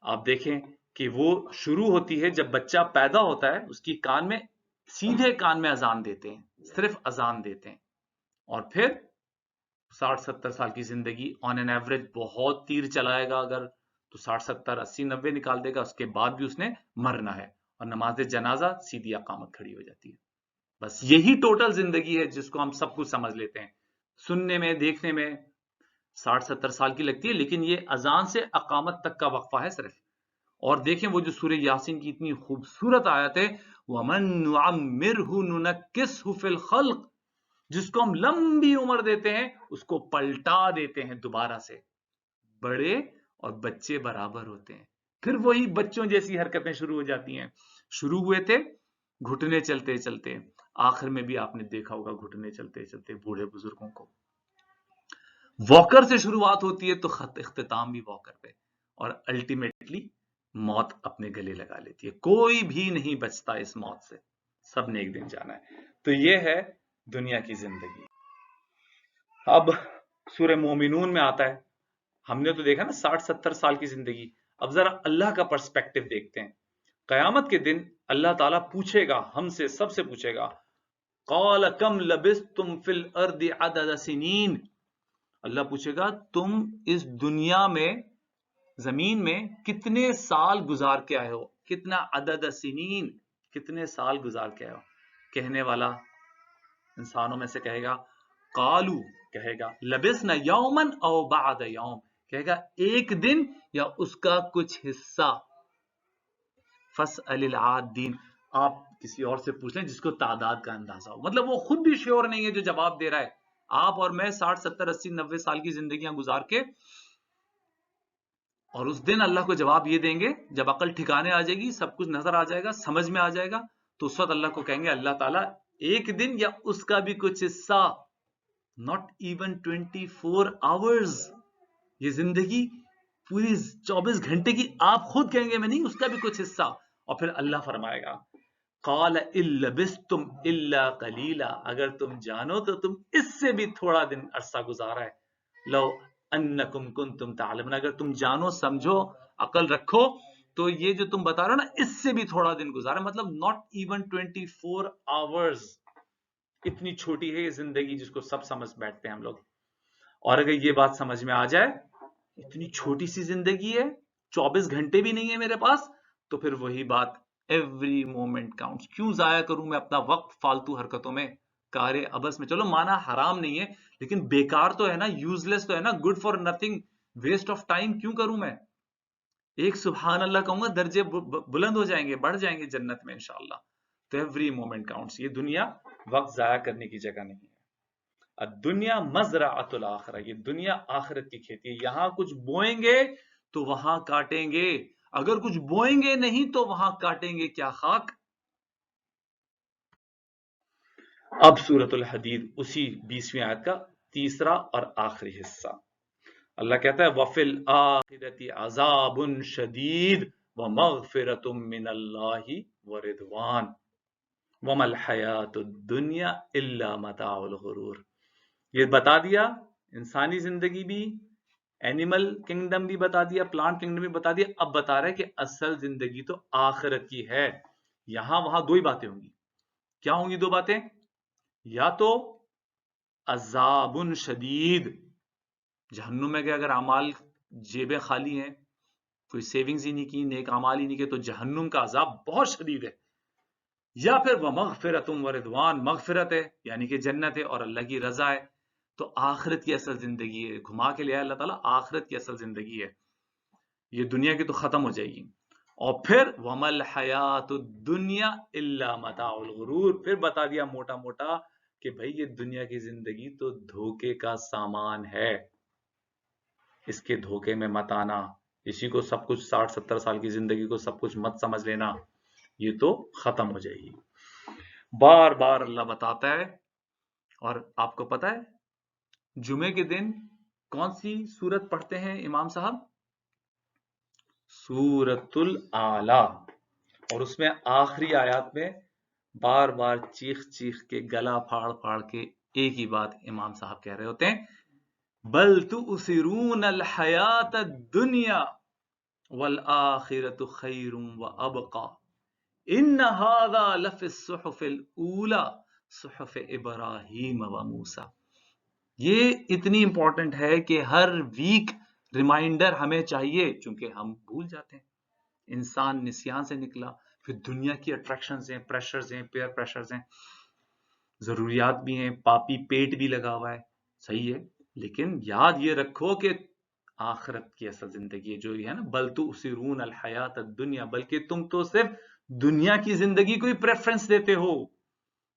آپ دیکھیں کہ وہ شروع ہوتی ہے جب بچہ پیدا ہوتا ہے، اس کی کان میں، سیدھے کان میں اذان دیتے ہیں، صرف اذان دیتے ہیں، اور پھر 60-70 سال کی زندگی آن این ایوریج، بہت تیر چلائے گا اگر تو 60-70-80-90 نکال دے گا، اس کے بعد بھی اس نے مرنا ہے، اور نماز جنازہ سیدھی اقامت کھڑی ہو جاتی ہے. بس یہی ٹوٹل زندگی ہے جس کو ہم سب کچھ سمجھ لیتے ہیں. سننے میں، دیکھنے میں 60-70 سال کی لگتی ہے، لیکن یہ اذان سے اقامت تک کا وقفہ ہے صرف. اور دیکھیں وہ جو سورہ یاسین کی اتنی خوبصورت آیت ہے، وَمَن نُعَمِّرْهُ نُنَكِّسْهُ فِي الْخَلْقِ، جس کو ہم لمبی عمر دیتے ہیں اس کو پلٹا دیتے ہیں دوبارہ سے. بڑے اور بچے برابر ہوتے ہیں، پھر وہی بچوں جیسی حرکتیں شروع ہو جاتی ہیں. شروع ہوئے تھے گھٹنے چلتے چلتے، آخر میں بھی آپ نے دیکھا ہوگا گھٹنے چلتے چلتے بوڑھے بزرگوں کو. واکر سے شروعات ہوتی ہے تو خط اختتام بھی واکر پہ، اور الٹیمیٹلی موت اپنے گلے لگا لیتی ہے. کوئی بھی نہیں بچتا اس موت سے، سب نے ایک دن جانا ہے. تو یہ ہے دنیا کی زندگی. اب سورہ مومنون میں آتا ہے، ہم نے تو دیکھا نا 60-70 سال کی زندگی. اب ذرا اللہ کا پرسپیکٹو دیکھتے ہیں. قیامت کے دن اللہ تعالیٰ پوچھے گا ہم سے، سب سے پوچھے گا، قال کم لبثتم فی الارض عدد سنین. اللہ پوچھے گا تم اس دنیا میں، زمین میں کتنے سال گزار کے آئے ہو، کتنا عدد سنین، کتنے سال گزار کے آئے ہو. کہنے والا انسانوں میں سے کہے گا، قالو، کہے گا، لبثنا یومن او بعد یوم، کہے گا ایک دن یا اس کا کچھ حصہ. فاسأل العادین، آپ کسی اور سے پوچھ لیں جس کو تعداد کا اندازہ ہو. مطلب وہ خود بھی شیور نہیں ہے جو جواب دے رہا ہے. آپ اور میں 60-70-80-90 سال کی زندگیاں گزار کے، اور اس دن اللہ کو جواب یہ دیں گے جب عقل ٹھکانے آ جائے گی، سب کچھ نظر آ جائے گا، سمجھ میں آ جائے گا، تو اس وقت اللہ کو کہیں گے اللہ تعالیٰ ایک دن یا اس کا بھی کچھ حصہ. not even 24 hours، یہ زندگی پوری 24 گھنٹے کی، آپ خود کہیں گے میں نہیں، اس کا بھی کچھ حصہ. اور پھر اللہ فرمائے گا قال ان لبثتم الا قلیلا، اگر تم جانو تو تم اس سے بھی تھوڑا دن عرصہ گزارا ہے. لو انکم کنتم تعلمون، اگر تم جانو سمجھو عقل رکھو تو یہ جو تم بتا رہے ہو نا اس سے بھی تھوڑا دن گزارا، مطلب not even 24 hours. اتنی چھوٹی ہے یہ زندگی جس کو سب سمجھ بیٹھتے ہیں ہم لوگ. اور اگر یہ بات سمجھ میں آ جائے اتنی چھوٹی سی زندگی ہے، 24 گھنٹے بھی نہیں ہے میرے پاس، تو پھر وہی بات ایوری مومنٹ کاؤنٹس. کیوں ضائع کروں میں اپنا وقت فالتو حرکتوں میں، کار ابس میں؟ چلو مانا حرام نہیں ہے لیکن بیکار تو ہے نا، یوز لیس تو ہے نا، good for nothing, waste of time کیوں کروں میں؟ ایک سبحان اللہ کہوں گا درجے بلند ہو جائیں گے، بڑھ جائیں گے جنت میں انشاءاللہ. تو ایوری مومنٹ کاؤنٹس. یہ دنیا وقت ضائع کرنے کی جگہ نہیں ہے. الدنیا مزرعۃ الآخرہ، یہ دنیا آخرت کی کھیتی ہے. یہاں کچھ بوئیں گے تو وہاں کاٹیں گے، اگر کچھ بوئیں گے نہیں تو وہاں کاٹیں گے کیا خاک. اب سورۃ الحدید اسی 20ویں آیت کا تیسرا اور آخری حصہ. اللہ کہتا ہے وَفِي الْآخِرَةِ عَذَابٌ شَدِيدٌ وَمَغْفِرَةٌ مِّنَ اللَّهِ وَرِضْوَانٌ وَمَا الْحَيَاةُ الدُّنْيَا إِلَّا مَتَاعُ الْغُرُورِ. یہ بتا دیا انسانی زندگی بھی، اینیمل کنگڈم بھی بتا دیا، پلانٹ کنگڈم بھی بتا دیا. اب بتا رہے کہ اصل زندگی تو آخرت کی ہے. یہاں وہاں دو ہی باتیں ہوں گی. کیا ہوں گی دو باتیں؟ یا تو عذاب شدید، جہنم میں گئے اگر اعمال جیبیں خالی ہیں، کوئی سیونگز ہی نہیں کی، نیک اعمال ہی نہیں کیے، تو جہنم کا عذاب بہت شدید ہے. یا پھر وَمَغْفِرَةٌ وَرِضْوَانٌ، مغفرت ہے یعنی کہ جنت ہے اور اللہ کی رضا ہے. تو آخرت کی اصل زندگی ہے. گھما کے لیا اللہ تعالیٰ، آخرت کی اصل زندگی ہے. یہ دنیا کی تو ختم ہو جائے گی. اور پھر وَمَا الْحَيَاةُ الدُّنْيَا إِلَّا مَتَاعُ الْغُرُورِ، پھر بتا دیا موٹا موٹا کہ بھائی یہ دنیا کی زندگی تو دھوکے کا سامان ہے، اس کے دھوکے میں مت آنا. اسی کو سب کچھ 60-70 سال کی زندگی کو سب کچھ مت سمجھ لینا، یہ تو ختم ہو جائے گی. بار بار اللہ بتاتا ہے. اور آپ کو پتا ہے جمعے کے دن کون سی سورت پڑھتے ہیں امام صاحب؟ سورۃ الاعلی. اور اس میں آخری آیات میں بار بار چیخ چیخ کے گلا پھاڑ پھاڑ کے ایک ہی بات امام صاحب کہہ رہے ہوتے ہیں، بل تؤثرون الحیات الدنیا والآخرۃ خیر وابقی ان ھذا لفی الصحف الاولی صحف ابراہیم و موسیٰ. یہ اتنی امپورٹنٹ ہے کہ ہر ویک ریمائنڈر ہمیں چاہیے، چونکہ ہم بھول جاتے ہیں. انسان نسیان سے نکلا، پھر دنیا کی اٹریکشنز ہیں، پریشرز ہیں، پیئر پریشرز ہیں، ضروریات بھی ہیں، پاپی پیٹ بھی لگا ہوا ہے. صحیح ہے، لیکن یاد یہ رکھو کہ آخرت کی اصل زندگی ہے جو یہ ہے نا، بل تؤثرون الحیات الدنیا، بلکہ تم تو صرف دنیا کی زندگی کو ہی پریفرنس دیتے ہو،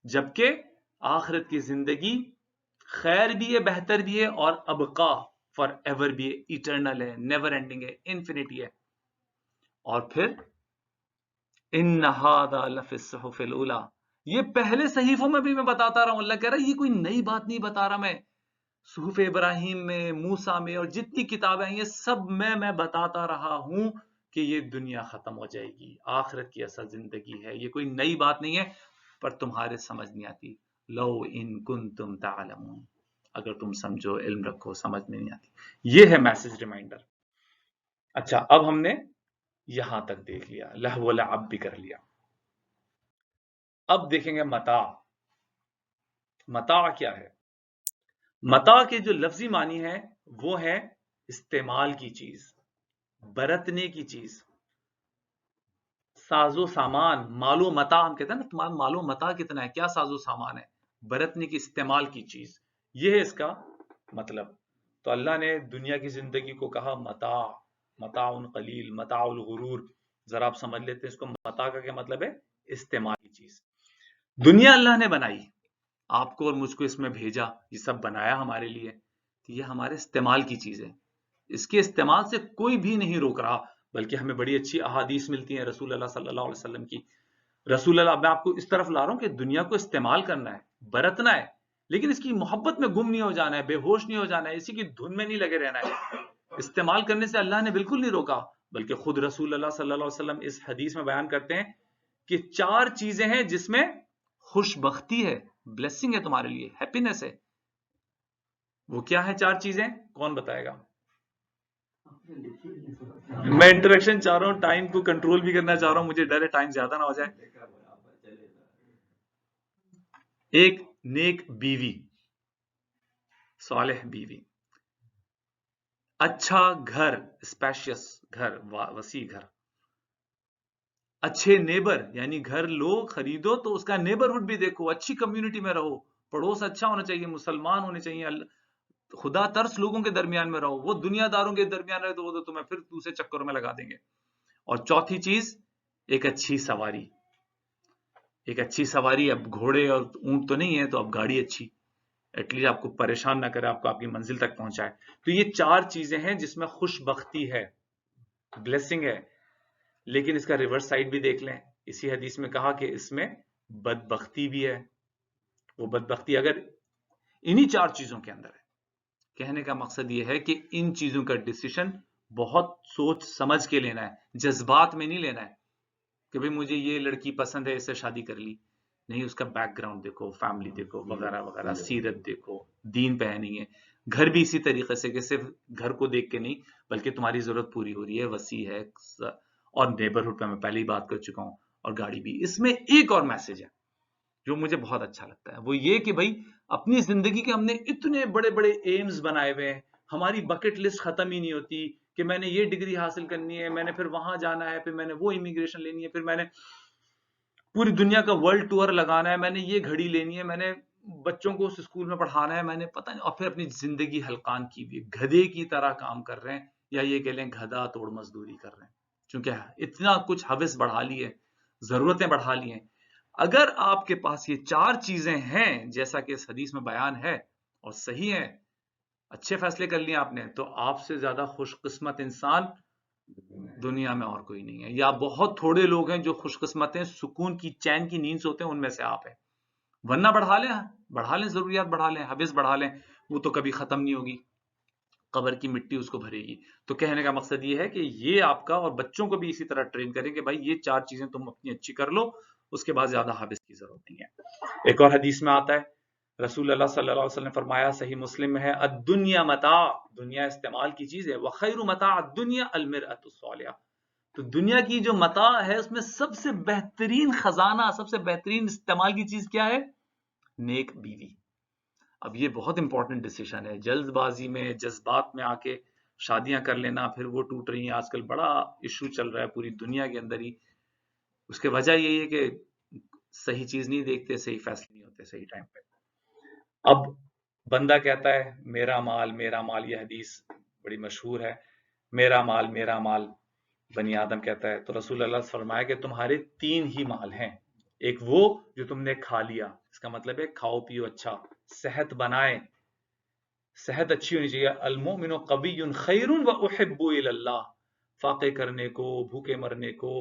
جبکہ آخرت کی زندگی خیر بھی ہے، بہتر بھی ہے، اور ابقا فار ایور بھی ہے، ایٹرنل ہے، نیور اینڈنگ ہے، انفینٹی ہے. اور پھر ان ھذا لفی الصحف الاولی، یہ پہلے صحیفوں میں بھی میں بتاتا رہا ہوں. اللہ کہہ رہا ہے یہ کوئی نئی بات نہیں بتا رہا میں. صحف ابراہیم میں، موسیٰ میں، اور جتنی کتابیں ہیں یہ سب میں بتاتا رہا ہوں کہ یہ دنیا ختم ہو جائے گی، آخرت کی اصل زندگی ہے. یہ کوئی نئی بات نہیں ہے، پر تمہارے سمجھ نہیں آتی. لو ان کنتم تعلمون، اگر تم سمجھو، علم رکھو، سمجھ میں نہیں آتی. یہ ہے میسج ریمائنڈر. اچھا، اب ہم نے یہاں تک دیکھ لیا، لہو و لعب بھی کر لیا. اب دیکھیں گے متاع. متاع کیا ہے؟ متاع کے جو لفظی معنی ہے وہ ہے استعمال کی چیز، برتنے کی چیز، ساز و سامان. مال و متاع ہم کہتے ہیں نا، تمہارا مال و متاع کتنا ہے، کیا ساز و سامان ہے، برتنے کی، استعمال کی چیز. یہ ہے اس کا مطلب. تو اللہ نے دنیا کی زندگی کو کہا متاع، متاع قلیل، متاع الغرور. ذرا آپ سمجھ لیتے ہیں اس کو. متاع کا کیا مطلب ہے؟ استعمال کی چیز. دنیا اللہ نے بنائی، آپ کو اور مجھ کو اس میں بھیجا، یہ سب بنایا ہمارے لیے. یہ ہمارے استعمال کی چیز ہے، اس کے استعمال سے کوئی بھی نہیں روک رہا. بلکہ ہمیں بڑی اچھی احادیث ملتی ہیں رسول اللہ صلی اللہ علیہ وسلم کی. رسول اللہ، میں آپ کو اس طرف لا رہا ہوں کہ دنیا کو استعمال کرنا ہے، برتنا ہے، لیکن اس کی محبت میں گم نہیں ہو جانا ہے، بے ہوش نہیں ہو جانا ہے، اسی کی دھن میں نہیں لگے رہنا ہے. استعمال کرنے سے اللہ نے بالکل نہیں روکا، بلکہ خود رسول اللہ صلی اللہ علیہ وسلم اس حدیث میں بیان کرتے ہیں کہ 4 چیزیں ہیں جس میں خوش بختی ہے, بلیسنگ ہے تمہارے لیے, ہیپینس ہے. وہ کیا ہے 4 چیزیں؟ کون بتائے گا؟ میں انٹریکشن چاہ رہا ہوں, ٹائم کو کنٹرول بھی کرنا چاہ رہا ہوں, مجھے ڈر ہے ٹائم زیادہ نہ ہو جائے. ایک نیک بیوی, صالح بیوی, اچھا گھر, اسپیشیس گھر, وسیع گھر, اچھے نیبر, یعنی گھر لو خریدو تو اس کا نیبرہڈ بھی دیکھو, اچھی کمیونٹی میں رہو, پڑوس اچھا ہونا چاہیے, مسلمان ہونے چاہیے, خدا ترس لوگوں کے درمیان میں رہو. وہ دنیا داروں کے درمیان رہے تو وہ تو تمہیں پھر دوسرے چکروں میں لگا دیں گے. اور چوتھی چیز, ایک اچھی سواری. ایک اچھی سواری, اب گھوڑے اور اونٹ تو نہیں ہے تو اب گاڑی اچھی, ایٹ لیسٹ آپ کو پریشان نہ کرے, آپ کو آپ کی منزل تک پہنچائے. تو یہ 4 چیزیں ہیں جس میں خوش بختی ہے, بلیسنگ ہے. لیکن اس کا ریورس سائڈ بھی دیکھ لیں. اسی حدیث میں کہا کہ اس میں بدبختی بھی ہے. وہ بدبختی اگر انہی 4 چیزوں کے اندر ہے. کہنے کا مقصد یہ ہے کہ ان چیزوں کا ڈیسیشن بہت سوچ سمجھ کے لینا ہے, جذبات میں نہیں لینا ہے کہ بھئی مجھے یہ لڑکی پسند ہے, اس سے شادی کر لی. نہیں, اس کا بیک گراؤنڈ دیکھو, فیملی دیکھو, وغیرہ وغیرہ, سیرت دیکھو, دین پہ ہے نہیں ہے. گھر بھی اسی طریقے سے کہ صرف گھر کو دیکھ کے نہیں بلکہ تمہاری ضرورت پوری ہو رہی ہے, وسیع ہے. اور نیبرہڈ پہ میں پہلے ہی بات کر چکا ہوں, اور گاڑی بھی. اس میں ایک اور میسج ہے جو مجھے بہت اچھا لگتا ہے, وہ یہ کہ بھائی اپنی زندگی کے ہم نے اتنے بڑے بڑے ایمز بنائے ہوئے ہیں, ہماری بکٹ لسٹ ختم ہی نہیں ہوتی کہ میں نے یہ ڈگری حاصل کرنی ہے, میں نے پھر وہاں جانا ہے, پھر میں نے وہ امیگریشن لینی ہے, پھر میں نے پوری دنیا کا ورلڈ ٹور لگانا ہے, میں نے یہ گھڑی لینی ہے, میں نے بچوں کو اس اسکول میں پڑھانا ہے, میں نے پتہ نہیں, اور پھر اپنی زندگی ہلکان کی ہوئی گدھے کی طرح کام کر رہے ہیں, یا یہ کہہ لیں گدھا توڑ مزدوری کر رہے ہیں, چونکہ اتنا کچھ حوث بڑھا لی ہے, ضرورتیں بڑھا لی ہیں. اگر آپ کے پاس یہ 4 چیزیں ہیں جیسا کہ اس حدیث میں بیان ہے اور صحیح ہے, اچھے فیصلے کر لیے آپ نے, تو آپ سے زیادہ خوش قسمت انسان دنیا میں اور کوئی نہیں ہے. یا بہت تھوڑے لوگ ہیں جو خوش قسمت ہیں, سکون کی چین کی نیند سوتے ہیں, ان میں سے آپ ہیں. ورنہ بڑھا لیں ضروریات بڑھا لیں, حوث بڑھا لیں, وہ تو کبھی ختم نہیں ہوگی, قبر کی مٹی اس کو بھرے گی. تو کہنے کا مقصد یہ ہے کہ یہ آپ کا, اور بچوں کو بھی اسی طرح ٹرین کریں کہ بھائی یہ 4 چیزیں تم اپنی اچھی کر لو, اس کے بعد زیادہ حوث کی ضرورت نہیں ہے. ایک اور حدیث میں آتا ہے, رسول اللہ صلی اللہ علیہ وسلم نے فرمایا, صحیح مسلم میں ہے, الدنیا متاع, دنیا استعمال کی چیز ہے, وخیر متاع الدنیا المرأۃ الصالحہ. تو دنیا کی جو متاع ہے اس میں سب سے بہترین خزانہ, سب سے بہترین استعمال کی چیز کیا ہے؟ نیک بیوی. اب یہ بہت امپورٹنٹ ڈیسیشن ہے. جلد بازی میں, جذبات میں آ کے شادیاں کر لینا, پھر وہ ٹوٹ رہی ہیں, آج کل بڑا ایشو چل رہا ہے پوری دنیا کے اندر ہی. اس کی وجہ یہی ہے کہ صحیح چیز نہیں دیکھتے, صحیح فیصلے نہیں ہوتے صحیح ٹائم پہ. اب بندہ کہتا ہے میرا مال میرا مال, یہ حدیث بڑی مشہور ہے, میرا مال بنی آدم کہتا ہے. تو رسول اللہ سے فرمایا کہ تمہارے 3 ہی مال ہیں. ایک وہ جو تم نے کھا لیا, اس کا مطلب ہے کھاؤ پیو اچھا, صحت بنائے, صحت اچھی ہونی چاہیے. المؤمن قوی خیر واحب الی اللہ, فاقے کرنے کو, بھوکے مرنے کو,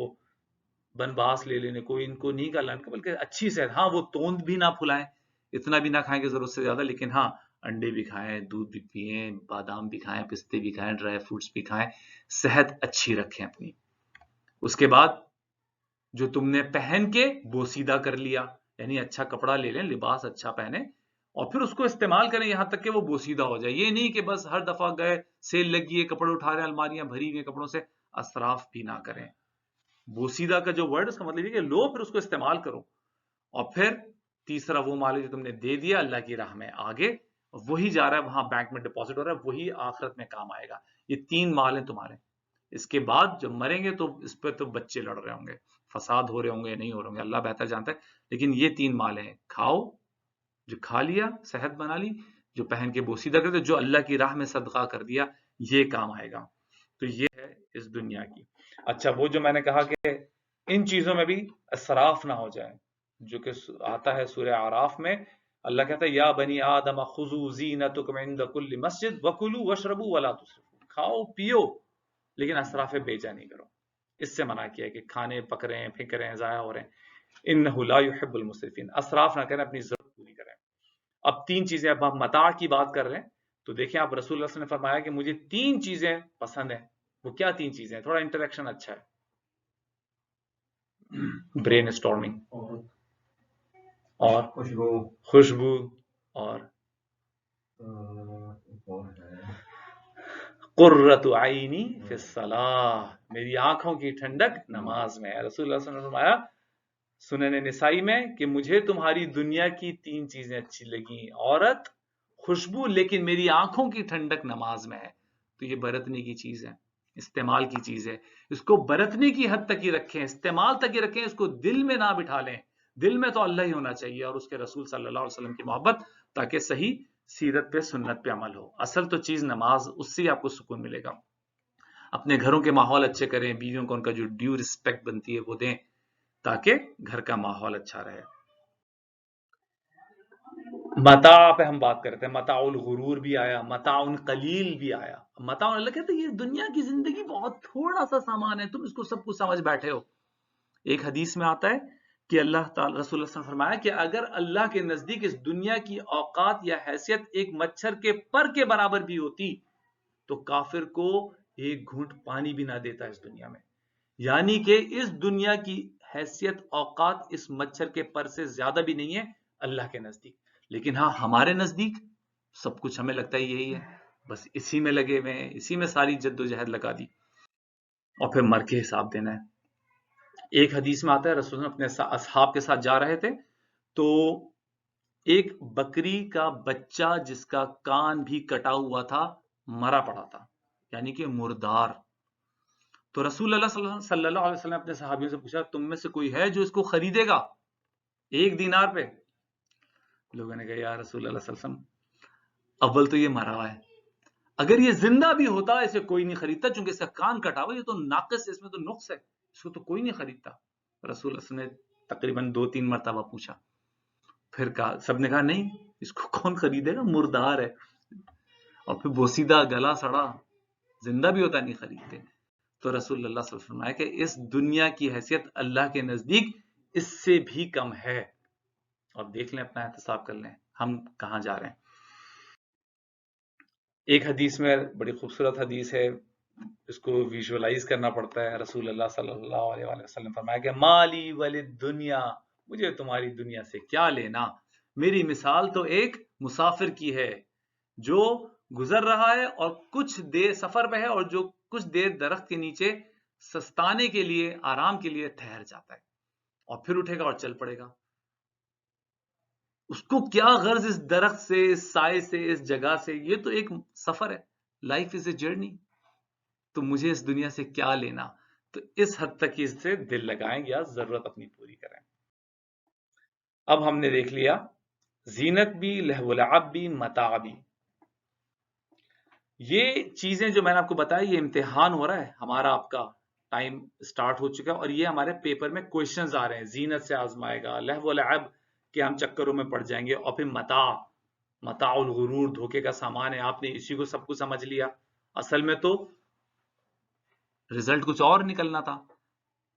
بنباس لے لینے کو, ان کو نہیں کرنا, بلکہ اچھی صحت. ہاں وہ توند بھی نہ پھلائیں, اتنا بھی نہ کھائیں کہ ضرورت سے زیادہ, لیکن ہاں انڈے بھی کھائیں, دودھ بھی پئیں, بادام بھی کھائیں, پستے بھی کھائیں, ڈرائی فروٹس بھی کھائیں, صحت اچھی رکھیں اپنی. اس کے بعد جو تم نے پہن کے بوسیدہ کر لیا, یعنی اچھا کپڑا لے لیں, لباس اچھا پہنے, اور پھر اس کو استعمال کریں یہاں تک کہ وہ بوسیدہ ہو جائے. یہ نہیں کہ بس ہر دفعہ گئے, سیل لگی ہے, کپڑے اٹھا رہے ہیں, الماریاں بھری ہوئی ہیں کپڑوں سے, اسراف بھی نہ کریں. بوسیدہ کا جو ورڈ, اس کا مطلب یہ کہ لو پھر اس کو استعمال کرو. اور پھر تیسرا وہ مال جو تم نے دے دیا اللہ کی راہ میں, آگے وہی جا رہا ہے, وہاں بینک میں ڈپازٹ ہو رہا ہے, وہی آخرت میں کام آئے گا. یہ 3 مال ہیں تمہارے. اس کے بعد جب مریں گے تو اس پہ تو بچے لڑ رہے ہوں گے, فساد ہو رہے ہوں گے, نہیں ہو رہے ہوں گے, اللہ بہتر جانتا ہے. لیکن یہ 3 مال ہیں, کھاؤ, جو کھا لیا صحت بنا لی, جو پہن کے بوسیدہ کر دیا, جو اللہ کی راہ میں صدقہ کر دیا, یہ کام آئے گا. تو یہ ہے اس دنیا کی. اچھا, وہ جو میں نے کہا کہ ان چیزوں میں بھی اسراف نہ ہو جائے, جو کہ آتا ہے سورہ اعراف میں, اللہ کہتا ہے یا بنی آدم خذوا زینتکم عند کل مسجد وکلوا واشربوا ولا تسرفوا, کھاؤ پیو لیکن اسراف بیجا نہیں کرو. اس سے منع کیا ہے کہ کھانے پک رہے ہیں, پھینک رہے ہیں, ضائع ہو رہے ہیں. انہ لا يحب المسرفین, اسراف نہ کریں, اپنی ضرورت پوری کریں. اب 3 چیزیں, اب ہم متاع کی بات کر رہے ہیں, تو دیکھیں آپ رسول اللہ صلی اللہ علیہ وسلم نے فرمایا کہ مجھے 3 چیزیں پسند ہیں. وہ کیا 3 چیزیں ہیں؟ تھوڑا انٹریکشن اچھا ہے. برین اسٹارمنگ اور خوشبو اور قرۃ عینی فی الصلاۃ، میری آنکھوں کی ٹھنڈک نماز میں ہے۔ رسول اللہ صلی اللہ علیہ وسلم نے فرمایا سنن نسائی میں کہ مجھے تمہاری دنیا کی 3 چیزیں اچھی لگیں، عورت، خوشبو، لیکن میری آنکھوں کی ٹھنڈک نماز میں ہے۔ تو یہ برتنے کی چیز ہے، استعمال کی چیز ہے، اس کو برتنے کی حد تک ہی رکھیں، استعمال تک ہی رکھیں، اس کو دل میں نہ بٹھا لیں۔ دل میں تو اللہ ہی ہونا چاہیے اور اس کے رسول صلی اللہ علیہ وسلم کی محبت، تاکہ صحیح سیرت پہ سنت پہ عمل ہو۔ اصل تو چیز نماز، اس سے آپ کو سکون ملے گا۔ اپنے گھروں کے ماحول اچھے کریں، بیویوں کو ان کا جو ڈیو رسپیکٹ بنتی ہے وہ دیں، تاکہ گھر کا ماحول اچھا رہے۔ متاع پہ ہم بات کرتے ہیں، متاع الغرور بھی آیا، متاع قلیل بھی آیا۔ متاع، اللہ کہتے ہیں یہ دنیا کی زندگی بہت تھوڑا سا سامان ہے، تم اس کو سب کچھ سمجھ بیٹھے ہو۔ ایک حدیث میں آتا ہے کہ اللہ تعالی، رسول اللہ صلی اللہ علیہ وسلم نے فرمایا کہ اگر اللہ کے نزدیک اس دنیا کی اوقات یا حیثیت ایک مچھر کے پر کے برابر بھی ہوتی تو کافر کو ایک گھونٹ پانی بھی نہ دیتا اس دنیا میں۔ یعنی کہ اس دنیا کی حیثیت اوقات اس مچھر کے پر سے زیادہ بھی نہیں ہے اللہ کے نزدیک۔ لیکن ہاں، ہمارے نزدیک سب کچھ ہمیں لگتا ہے یہی ہے، بس اسی میں لگے ہوئے ہیں، اسی میں ساری جد و جہد لگا دی، اور پھر مر کے حساب دینا ہے۔ ایک حدیث میں آتا ہے رسول اللہ اپنے اصحاب کے ساتھ جا رہے تھے تو ایک بکری کا بچہ جس کا کان بھی کٹا ہوا تھا مرا پڑا تھا، یعنی کہ مردار۔ تو رسول اللہ صلی اللہ علیہ وسلم نے اپنے صحابیوں سے پوچھا تم میں سے کوئی ہے جو اس کو خریدے گا 1 دینار پہ؟ لوگوں نے کہا یا رسول اللہ صلی اللہ علیہ وسلم، اول تو یہ مرا ہوا ہے، اگر یہ زندہ بھی ہوتا اسے کوئی نہیں خریدتا، چونکہ اس کا کان کٹا ہوا، یہ تو ناقص ہے، اس میں تو نقص ہے، اس کو تو کوئی نہیں خریدتا۔ رسول اللہ صلی اللہ علیہ وسلم نے تقریباً 2-3 مرتبہ پوچھا، پھر کہا، سب نے کہا نہیں، اس کو کون خریدے گا، مردار ہے، اور پھر بوسیدہ، گلا سڑا، زندہ بھی ہوتا نہیں خریدتے۔ تو رسول اللہ صلی اللہ علیہ وسلم فرمایا کہ اس دنیا کی حیثیت اللہ کے نزدیک اس سے بھی کم ہے۔ اور دیکھ لیں، اپنا احتساب کر لیں ہم کہاں جا رہے ہیں۔ ایک حدیث میں بڑی خوبصورت حدیث ہے، اس کو ویژولائز کرنا پڑتا ہے۔ رسول اللہ صلی اللہ علیہ وسلم فرمایا کہ مالی وللدنیا، مجھے تمہاری دنیا سے کیا لینا، میری مثال تو ایک مسافر کی ہے جو گزر رہا ہے اور کچھ دیر سفر پہ ہے، اور جو کچھ دیر درخت کے نیچے سستانے کے لیے، آرام کے لیے ٹھہر جاتا ہے، اور پھر اٹھے گا اور چل پڑے گا۔ اس کو کیا غرض اس درخت سے، اس سائے سے، اس جگہ سے، یہ تو ایک سفر ہے، لائف از اے جرنی، تو مجھے اس دنیا سے کیا لینا۔ تو اس حد تک اس سے دل لگائیں یا ضرورت اپنی پوری کریں۔ اب ہم نے دیکھ لیا زینت بھی، لہو و لعب بھی، متاع بھی۔ یہ چیزیں جو میں نے آپ کو بتائی، یہ امتحان ہو رہا ہے ہمارا، آپ کا ٹائم سٹارٹ ہو چکا ہے، اور یہ ہمارے پیپر میں کوئسچنز آ رہے ہیں، زینت سے آزمائے گا، لہو و لعب کہ ہم چکروں میں پڑ جائیں گے، اور پھر متاع الغرور، دھوکے کا سامان ہے، آپ نے اسی کو سب کچھ سمجھ لیا، اصل میں تو رزلٹ کچھ اور نکلنا تھا،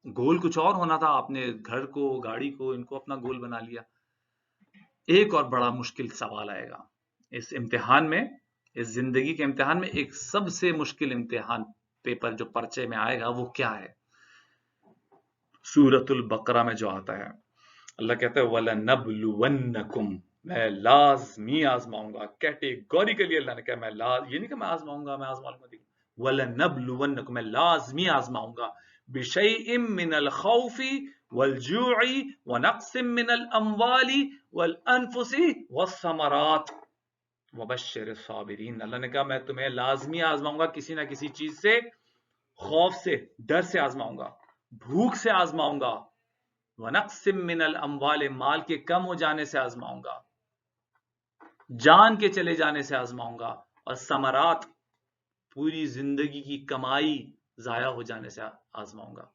گول کچھ اور ہونا تھا، آپ نے گھر کو، گاڑی کو، ان کو اپنا گول بنا لیا۔ ایک اور بڑا مشکل سوال آئے گا اس امتحان میں، اس زندگی کے امتحان میں، ایک سب سے مشکل امتحان پیپر جو پرچے میں آئے گا وہ کیا ہے؟ سورۃ البقرہ میں جو آتا ہے، اللہ کہتا ہے وَلَنَبْلُوَنَّكُمْ، میں لازمی آزماؤں گا، کیٹیگوریکلی اللہ نے کہا میں یہ نہیں کہ میں آزماؤں گا، میں آزما لوں گا، وَلَنَبْلُوَنَّكُمْ، میں لازمی آزماؤں گا، بِشَيْءٍ مِّنَ الْخَوْفِ وَالْجُوعِ وَنَقْصٍ مِّنَ الْأَمْوَالِ وَالْأَنفُسِ وَالثَّمَرَاتِ وَبَشِّرِ الصَّابِرِينَ۔ اللہ نے کہا میں تمہیں لازمی آزماؤں گا، کسی نہ کسی چیز سے، خوف سے، ڈر سے آزماؤں گا، بھوک سے آزماؤں گا، وَنَقْصٍ مِّنَ الْأَمْوَالِ، مال کے کم ہو جانے سے آزماؤں گا، جان کے چلے جانے سے آزماؤں گا، اور ثمرات، پوری زندگی کی کمائی ضائع ہو جانے سے آزماؤں گا،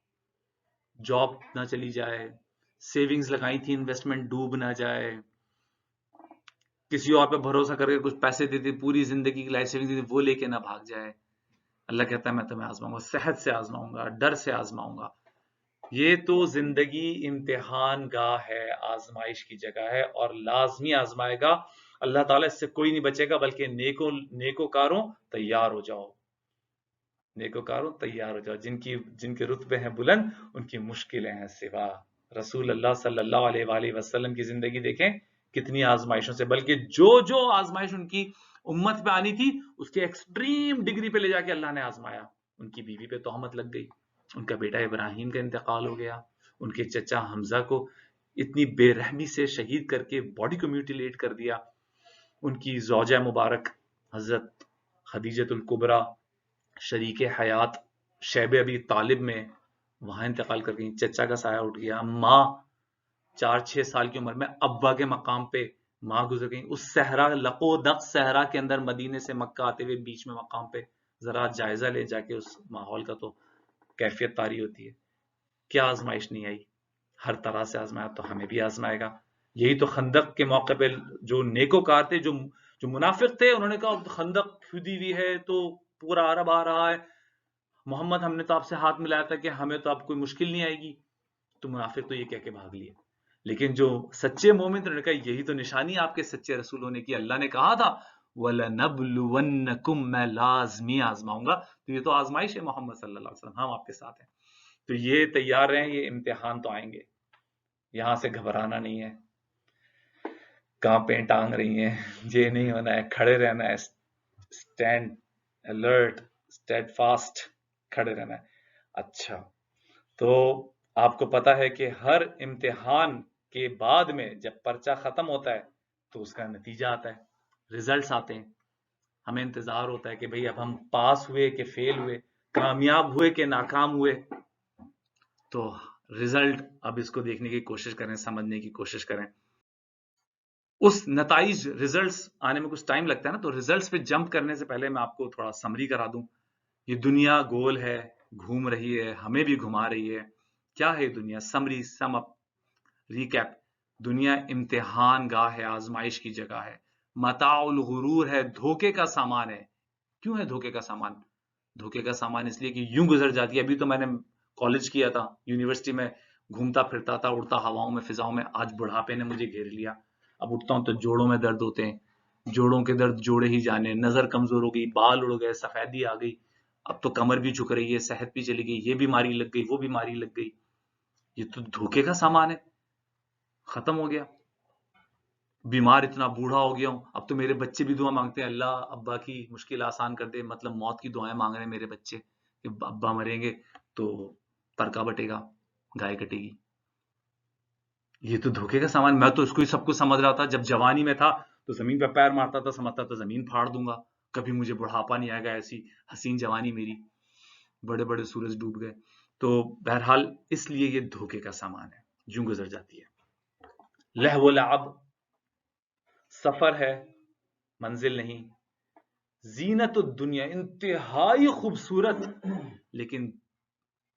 جاب نہ چلی جائے، سیونگز لگائی تھی، انویسٹمنٹ ڈوب نہ جائے، کسی اور پہ بھروسہ کر کے کچھ پیسے دیتے، پوری زندگی کی لائف سیونگ دیتی، وہ لے کے نہ بھاگ جائے۔ اللہ کہتا ہے میں تمہیں آزماؤں گا، صحت سے آزماؤں گا، ڈر سے آزماؤں گا۔ یہ تو زندگی امتحان گاہ ہے، آزمائش کی جگہ ہے، اور لازمی آزمائے گا اللہ تعالیٰ، اس سے کوئی نہیں بچے گا، بلکہ نیکوکاروں تیار ہو جاؤ۔ نیکوکاروں تیار ہو جاؤ، جن کے رتبے ہیں بلند ان کی مشکلیں ہیں سوا. رسول اللہ صلی اللہ علیہ وآلہ وسلم کی زندگی دیکھیں کتنی آزمائشوں سے، بلکہ جو آزمائش ان کی امت پہ آنی تھی اس کے ایکسٹریم ڈگری پہ لے جا کے اللہ نے آزمایا. ان کی بیوی پہ تہمت لگ گئی، ان کا بیٹا ابراہیم کا انتقال ہو گیا، ان کے چچا حمزہ کو اتنی بے رحمی سے شہید کر کے باڈی کو میوٹیلیٹ کر دیا، ان کی زوجہ مبارک حضرت خدیجۃ الکبریٰ شریک حیات شیب ابی طالب میں وہاں انتقال کر گئی، چچا کا سایہ اٹھ گیا. ماں 4-6 سال کی عمر میں ابا کے مقام پہ ماں گزر گئی، اس صحرا لقو دق صحرا کے اندر مدینے سے مکہ آتے ہوئے بیچ میں مقام پہ ذرا جائزہ لے جا کے اس ماحول کا تو کیفیت طاری ہوتی ہے. کیا آزمائش نہیں آئی، ہر طرح سے آزمایا تو ہمیں بھی آزمائے گا. یہی تو خندق کے موقع پہ جو نیکوکار تھے، جو منافق تھے، انہوں نے کہا خندق کھودی ہوئی ہے تو پورا عرب آ رہا ہے، محمد ہم نے تو آپ سے ہاتھ ملایا تھا کہ ہمیں تو اب کوئی مشکل نہیں آئے گی. تو منافق تو یہ کہہ کے بھاگ لیے، لیکن جو سچے مومن تھے انہوں نے کہا یہی تو نشانی آپ کے سچے رسول ہونے کی. اللہ نے کہا تھا وَلَنَبْلُوَنَّكُمْ، میں لازمی آزماؤں گا. تو یہ تو آزمائش ہے محمد صلی اللہ علیہ وسلم، ہم آپ کے ساتھ ہیں. تو یہ تیار رہیں، یہ امتحان تو آئیں گے، یہاں سے گھبرانا نہیں ہے. کانپیں ٹانگ رہی ہیں، یہ نہیں ہونا ہے، کھڑے رہنا ہے، اسٹینڈ الرٹ، اسٹیڈ فاسٹ، کھڑے رہنا ہے. اچھا، تو آپ کو پتا ہے کہ ہر امتحان کے بعد میں جب پرچہ ختم ہوتا ہے تو اس کا نتیجہ آتا ہے، ریزلٹس آتے ہیں. ہمیں انتظار ہوتا ہے کہ بھئی اب ہم پاس ہوئے کہ فیل ہوئے، کامیاب ہوئے کہ ناکام ہوئے. تو ریزلٹ اب اس کو دیکھنے کی کوشش کریں، سمجھنے کی کوشش کریں. اس نتائج ریزلٹس آنے میں کچھ ٹائم لگتا ہے نا، تو ریزلٹس پہ جمپ کرنے سے پہلے میں آپ کو تھوڑا سمری کرا دوں. یہ دنیا گول ہے، گھوم رہی ہے، ہمیں بھی گھما رہی ہے. کیا ہے دنیا؟ سمری، سم اپ، ریکیپ. دنیا امتحان گاہ ہے، آزمائش کی جگہ ہے، متاع الغرور ہے، دھوکے کا سامان ہے. کیوں ہے دھوکے کا سامان؟ دھوکے کا سامان اس لیے کہ یوں گزر جاتی ہے. ابھی تو میں نے کالج کیا تھا، یونیورسٹی میں گھومتا پھرتا تھا، اڑتا ہواؤں میں، فضاؤں میں. آج بڑھاپے نے مجھے گھیر لیا، اب اٹھتا ہوں تو جوڑوں میں درد ہوتے ہیں، جوڑوں کے درد جوڑے ہی جانے، نظر کمزور ہو گئی، بال اڑ گئے، سفیدی آ گئی، اب تو کمر بھی جھک رہی ہے، صحت بھی چلی گئی، یہ بیماری لگ گئی، وہ بیماری لگ گئی. یہ تو دھوکے کا سامان ہے. ختم ہو گیا، بیمار اتنا بوڑھا ہو گیا ہوں، اب تو میرے بچے بھی دعا مانگتے ہیں اللہ ابا کی مشکل آسان کر دے. مطلب موت کی دعائیں مانگ رہے ہیں میرے بچے کہ ابا مریں گے تو ترکا بٹے گا، گائے کٹے گی. یہ تو دھوکے کا سامان. میں تو اس کو ہی سب کچھ سمجھ رہا تھا، جب جوانی میں تھا تو زمین پہ پیر مارتا تھا، سمجھتا تھا زمین پھاڑ دوں گا، کبھی مجھے بڑھاپا نہیں آئے گا. ایسی حسین جوانی میری، بڑے بڑے سورج ڈوب گئے. تو بہرحال اس لیے یہ دھوکے کا سامان ہے، یوں گزر جاتی ہے. لہو و لعب، سفر ہے، منزل نہیں. زینت الدنیا، انتہائی خوبصورت لیکن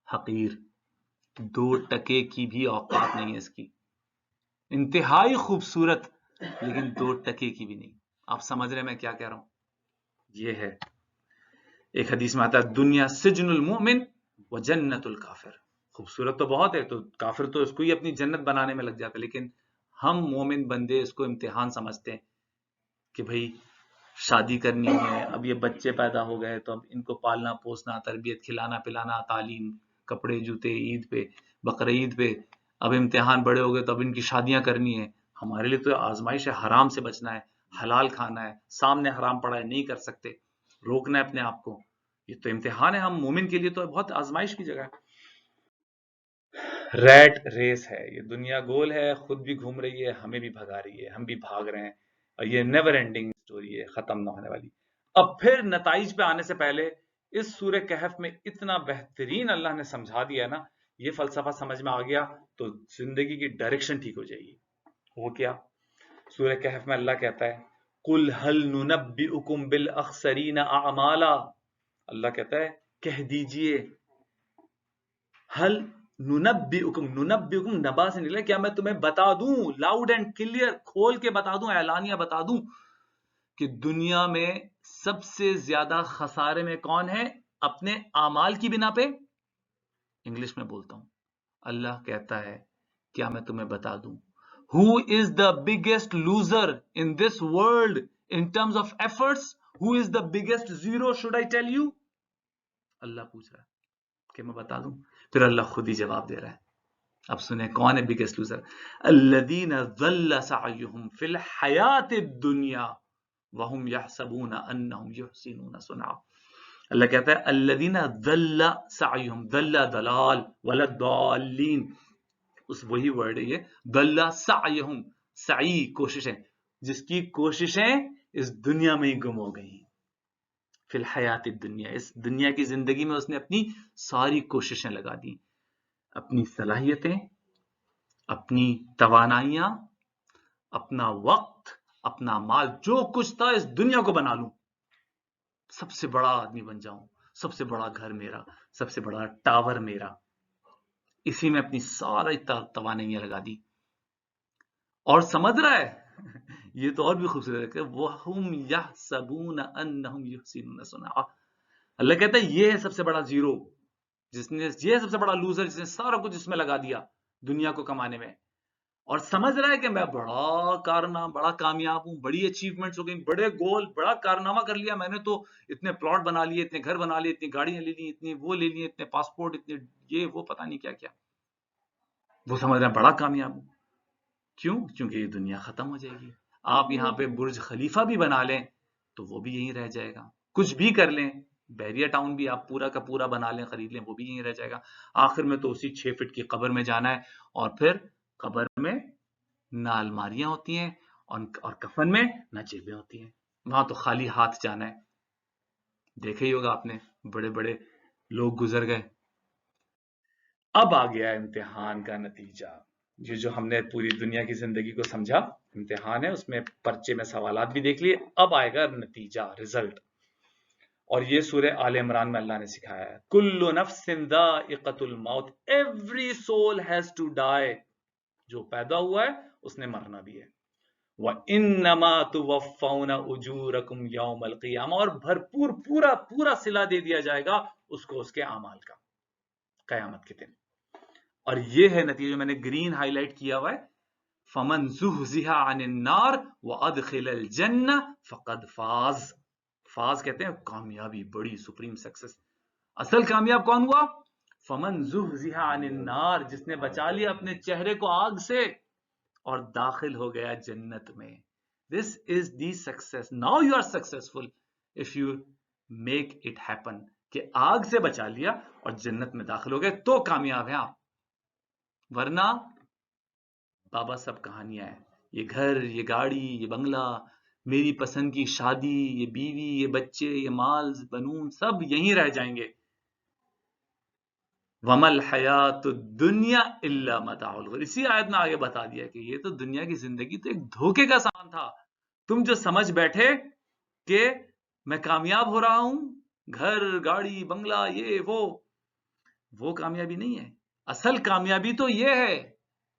حقیر، 2% کی بھی اوقات نہیں ہے اس کی. انتہائی خوبصورت لیکن 2% کی بھی نہیں. آپ سمجھ رہے ہیں میں کیا کہہ رہا ہوں؟ یہ ہے. ایک حدیث میں آتا ہے دنیا سجن المؤمن و جنت الکافر. خوبصورت تو بہت ہے، تو کافر تو اس کو ہی اپنی جنت بنانے میں لگ جاتا ہے، لیکن ہم مومن بندے اس کو امتحان سمجھتے ہیں کہ بھئی شادی کرنی ہے، اب یہ بچے پیدا ہو گئے تو اب ان کو پالنا پوسنا، تربیت، کھلانا پلانا، تعلیم، کپڑے جوتے، عید پہ، بقرعید پہ. اب امتحان بڑے ہو گئے تو اب ان کی شادیاں کرنی ہے. ہمارے لیے تو آزمائش ہے، حرام سے بچنا ہے، حلال کھانا ہے، سامنے حرام پڑا ہے نہیں کر سکتے، روکنا ہے اپنے آپ کو. یہ تو امتحان ہے، ہم مومن کے لیے تو بہت آزمائش کی جگہ ہے. ریٹ ریس ہے، یہ دنیا گول ہے، خود بھی گھوم رہی ہے، ہمیں بھی بھگا رہی ہے، ہم بھی بھاگ رہے ہیں، اور یہ نیور اینڈنگ سٹوری ہے، ختم نہ ہونے والی. اب پھر نتائج پہ آنے سے پہلے اس سورہ کہف میں اتنا بہترین اللہ نے سمجھا دیا ہے نا، یہ فلسفہ سمجھ میں آ گیا تو زندگی کی ڈائریکشن ٹھیک ہو جائے گی. وہ کیا؟ سورہ کہف میں اللہ کہتا ہے قُلْ هَلْ نُنَبِّئُكُمْ بِالْأَخْسَرِينَ أَعْمَالًا. اللہ کہتا ہے کہہ دیجئے، هَلْ نُنَبِّئُكُمْ نبا سے نکلا، کیا میں تمہیں بتا دوں، لاؤڈ اینڈ کلیئر کھول کے بتا دوں، اعلانیہ بتا دوں کہ دنیا میں سب سے زیادہ خسارے میں کون ہے اپنے اعمال کی بنا پہ؟ انگلش میں بولتا ہوں، اللہ کہتا ہے کیا میں تمہیں بتا دوں who is the biggest loser in this world in terms of efforts? Who is the biggest zero, should I tell you? اللہ پوچھ رہا ہے کہ میں بتا دوں؟ پھر اللہ خود ہی جواب دے رہا ہے. اب سنیں کون ہے بگیسٹ لوزر. الذین ضل سعیہم فی الحیات الدنیا وہم یحسبون انہم یحسنون صنعا. اللہ کہتا ہے الذین ضل سعیہم، ضل دلال ولا الضالین، اس وہی ورڈ ہے یہ، ضل سعیہم، سعی کوششیں، جس کی کوششیں اس دنیا میں ہی گم ہو گئی، فی الحیات الدنیا، اس دنیا کی زندگی میں اس نے اپنی ساری کوششیں لگا دی، اپنی صلاحیتیں، اپنی توانائیاں، اپنا وقت، اپنا مال، جو کچھ تھا اس دنیا کو بنا لوں، سب سے بڑا آدمی بن جاؤں، سب سے بڑا گھر میرا، سب سے بڑا ٹاور میرا، اسی میں اپنی ساری توانائیاں لگا دی. اور سمجھ رہا ہے یہ تو اور بھی خوبصورت ہے کہ وَهُمْ يَحْسَبُونَ أَنَّهُمْ يُحْسِنُونَ صُنْعًا. اللہ کہتا ہے یہ ہے سب سے بڑا زیرو، جس نے، یہ سب سے بڑا لوزر، جس نے سارا کچھ اس میں لگا دیا دنیا کو کمانے میں، اور سمجھ رہا ہے کہ میں بڑا کارنامہ، بڑا کامیاب ہوں، بڑی اچیومنٹس ہو گئی، بڑے گول، بڑا کارنامہ کر لیا میں نے، تو اتنے پلاٹ بنا لیے، اتنے گھر بنا لیے، اتنی گاڑیاں لے لی، اتنی وہ لے لی، اتنے پاسپورٹ، اتنے یہ وہ پتہ نہیں کیا کیا، وہ سمجھ رہا ہے بڑا کامیاب ہوں. کیوں؟ کیونکہ یہ دنیا ختم ہو جائے گی. آپ یہاں پہ برج خلیفہ بھی بنا لیں تو وہ بھی یہیں رہ جائے گا، کچھ بھی کر لیں، بحریہ ٹاؤن بھی آپ پورا کا پورا بنا لیں، خرید لیں، وہ بھی یہیں رہ جائے گا. آخر میں تو اسی 6 فٹ کی قبر میں جانا ہے، اور پھر قبر میں نہ الماریاں ہوتی ہیں اور کفن میں نہ جیبیں ہوتی ہیں، وہاں تو خالی ہاتھ جانا ہے. دیکھا ہی ہوگا آپ نے، بڑے بڑے لوگ گزر گئے. اب آ گیا امتحان کا نتیجہ. یہ جو ہم نے پوری دنیا کی زندگی کو سمجھا، امتحان ہے، اس میں پرچے میں سوالات بھی دیکھ لیے، اب آئے گا نتیجہ، رزلٹ. اور یہ سورہ آل عمران میں اللہ نے سکھایا ہے کل نفس ذائقۃ الموت، every soul has to die, جو پیدا ہوا ہے اس نے مرنا بھی ہے. وَإِنَّمَا تُوَفَّوْنَ أُجُورَكُمْ يَوْمَ الْقِيَامَةِ، اور بھرپور پورا پورا صلہ دے دیا جائے گا اس کو اس کے اعمال کا قیامت کے دن. اور یہ ہے نتیجہ میں نے گرین ہائی لائٹ کیا ہوا ہے، فَمَنْ زُحْزِحَ عَنِ النَّارِ وَأَدْخِلَ الْجَنَّةَ فَقَدْ فَازَ. فاز کہتے ہیں کامیابی، بڑی سپریم سکسس. اصل کامیاب کون ہوا؟ فَمَنْ زُحْزِحَ عَنِ النَّارِ، جس نے بچا لیا اپنے چہرے کو آگ سے اور داخل ہو گیا جنت میں. This is the success. Now you are successful if you make it happen. کہ آگ سے بچا لیا اور جنت میں داخل ہو گئے تو کامیاب ہیں آپ. ورنہ بابا سب کہانیاں ہیں، یہ گھر، یہ گاڑی، یہ بنگلہ، میری پسند کی شادی، یہ بیوی، یہ بچے، یہ مال بنون، سب یہیں رہ جائیں گے. وَمَا الْحَيَاةُ الدُّنْيَا إِلَّا مَتَاعُ الْغُرُورِ. اسی آیت میں آگے بتا دیا کہ یہ تو دنیا کی زندگی تو ایک دھوکے کا سامان تھا. تم جو سمجھ بیٹھے کہ میں کامیاب ہو رہا ہوں، گھر، گاڑی، بنگلہ، یہ وہ کامیابی نہیں ہے. اصل کامیابی تو یہ ہے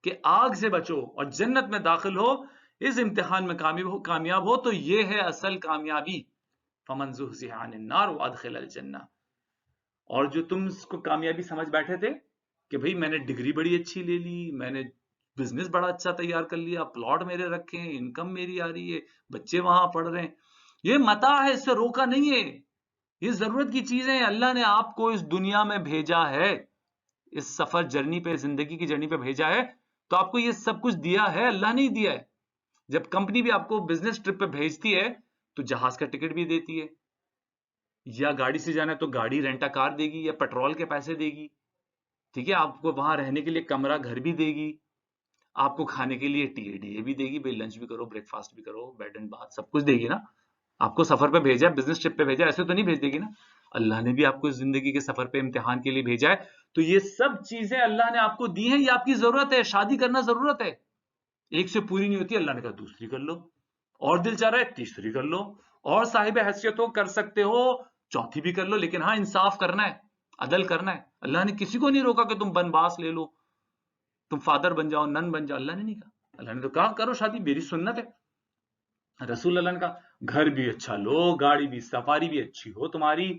کہ آگ سے بچو اور جنت میں داخل ہو، اس امتحان میں کامیاب ہو، تو یہ ہے اصل کامیابی. فَمَنْ زُحْزِحَ عَنِ النَّارِ وَأَدْخِلَ الْجَنَّةَ. اور جو تم اس کو کامیابی سمجھ بیٹھے تھے کہ بھئی میں نے ڈگری بڑی اچھی لے لی، میں نے بزنس بڑا اچھا تیار کر لیا، پلاٹ میرے رکھے ہیں، انکم میری آ رہی ہے، بچے وہاں پڑھ رہے ہیں، یہ متاع ہے، اس سے روکا نہیں ہے، یہ ضرورت کی چیزیں ہیں. اللہ نے آپ کو اس دنیا میں بھیجا ہے، اس سفر جرنی پہ، زندگی کی جرنی پہ بھیجا ہے، تو آپ کو یہ سب کچھ دیا ہے، اللہ نہیں دیا ہے. جب کمپنی بھی آپ کو بزنس ٹرپ پہ بھیجتی ہے تو جہاز کا ٹکٹ بھی دیتی ہے، یا گاڑی سے جانا ہے تو گاڑی رینٹا کار دے گی یا پیٹرول کے پیسے دے گی، ٹھیک ہے، آپ کو وہاں رہنے کے لیے کمرہ گھر بھی دے گی، آپ کو کھانے کے لیے TADA بھی دے گی، بھائی لنچ بھی کرو، بریک فاسٹ بھی کرو، بیڈ اینڈ باتھ سب کچھ دے گی نا. آپ کو سفر پہ بھیجا ہے، بزنس ٹرپ پہ بھیجا ہے، ایسے تو نہیں بھیج دے گی نا. اللہ نے بھی آپ کو زندگی کے سفر پہ امتحان کے لیے بھیجا ہے. تو یہ سب چیزیں اللہ نے آپ کو دی ہیں، یہ آپ کی ضرورت ہے. شادی کرنا ضرورت ہے، ایک سے پوری نہیں ہوتی، اللہ نے کہا دوسری کر لو، اور دل چاہ رہا ہے تیسری کر لو، اور صاحب حیثیت ہو کر سکتے ہو چوتھی بھی کر لو، لیکن ہاں انصاف کرنا ہے، عدل کرنا ہے. اللہ نے کسی کو نہیں روکا کہ تم بنواس لے لو، تم فادر بن جاؤ، نن بن جاؤ، اللہ نے نہیں کہا. اللہ نے تو کہا کرو شادی، میری سنت ہے. رسول اللہ نے کہا گھر بھی اچھا لو، گاڑی بھی، سفاری بھی اچھی ہو تمہاری،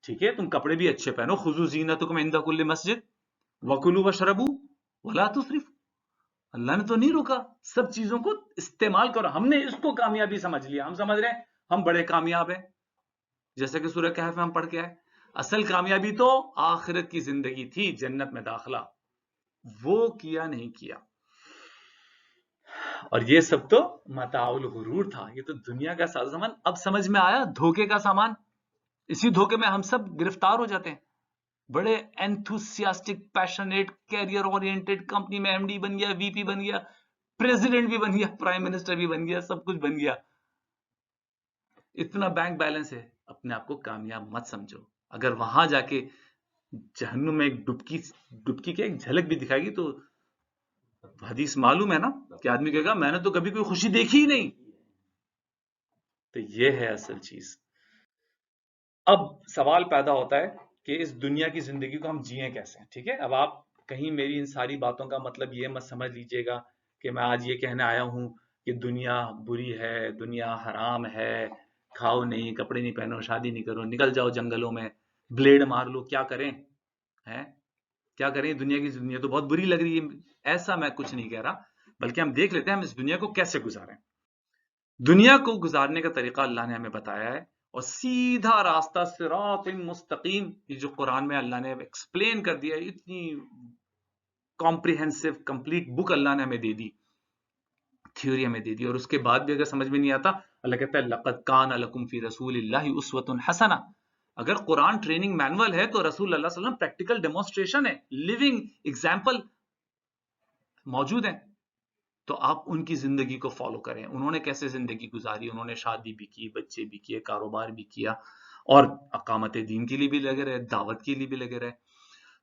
ٹھیک ہے، تم کپڑے بھی اچھے پہنو، خذوا زینتکم عند کل مسجد وکلوا واشربوا ولا تسرفوا. اللہ نے تو نہیں روکا، سب چیزوں کو استعمال کرو. ہم نے اس کو کامیابی سمجھ لیا، ہم سمجھ رہے ہیں ہم بڑے کامیاب ہیں، جیسے کہ سورہ کہف میں ہم پڑھ کے آئے اصل کامیابی تو آخرت کی زندگی تھی، جنت میں داخلہ، وہ کیا نہیں کیا. اور یہ سب تو متاع الغرور تھا، یہ تو دنیا کا سامان. اب سمجھ میں آیا دھوکے کا سامان. اسی دھوکے میں ہم سب گرفتار ہو جاتے ہیں. بڑے انتھوسیاسٹک، پیشنیٹ، کیریئر اورینٹڈ کمپنی میں ایم ڈی بن گیا، وی پی بن گیا، پریزیڈنٹ بھی بن گیا، پرائم منسٹر بھی بن گیا، سب کچھ بن گیا. اتنا بینک بیلنس ہے، اپنے آپ کو کامیاب مت سمجھو. اگر وہاں جا کے جہنم میں ایک ڈبکی کے ایک جھلک بھی دکھائے گی تو حدیث معلوم ہے نا کہ آدمی کہے گا میں نے تو کبھی کوئی خوشی دیکھی ہی نہیں. تو یہ ہے اصل چیز. اب سوال پیدا ہوتا ہے کہ اس دنیا کی زندگی کو ہم جیئیں کیسے. ٹھیک ہے، اب آپ کہیں میری ان ساری باتوں کا مطلب یہ مت سمجھ لیجئے گا کہ میں آج یہ کہنے آیا ہوں کہ دنیا بری ہے، دنیا حرام ہے، کھاؤ نہیں، کپڑے نہیں پہنو، شادی نہیں کرو، نکل جاؤ جنگلوں میں، بلیڈ مار لو، کیا کریں ہیں، کیا کریں، دنیا کی دنیا تو بہت بری لگ رہی ہے. ایسا میں کچھ نہیں کہہ رہا، بلکہ ہم دیکھ لیتے ہیں ہم اس دنیا کو کیسے گزاریں. دنیا کو گزارنے کا طریقہ اللہ نے ہمیں بتایا ہے، اور سیدھا راستہ صراط مستقیم، یہ جو قرآن میں اللہ نے ایکسپلین کر دیا ہے، اتنی کمپریہنسو کمپلیٹ بک اللہ نے ہمیں دے دی، تھیوری ہمیں دے دی، اور اس کے بعد بھی اگر سمجھ میں نہیں آتا، اللہ کہتا ہے لقد کان لکم فی رسول اللہ اسوۃ حسنہ. اگر قرآن ٹریننگ مینول ہے تو رسول اللہ صلی اللہ علیہ وسلم پریکٹیکل ڈیمونسٹریشن ہے، لیونگ ایگزامپل موجود ہیں. تو آپ ان کی زندگی کو فالو کریں. انہوں نے کیسے زندگی گزاری، انہوں نے شادی بھی کی، بچے بھی کیے، کاروبار بھی کیا، اور اقامت دین کے لیے بھی لگے رہے، دعوت کے لیے بھی لگے رہے.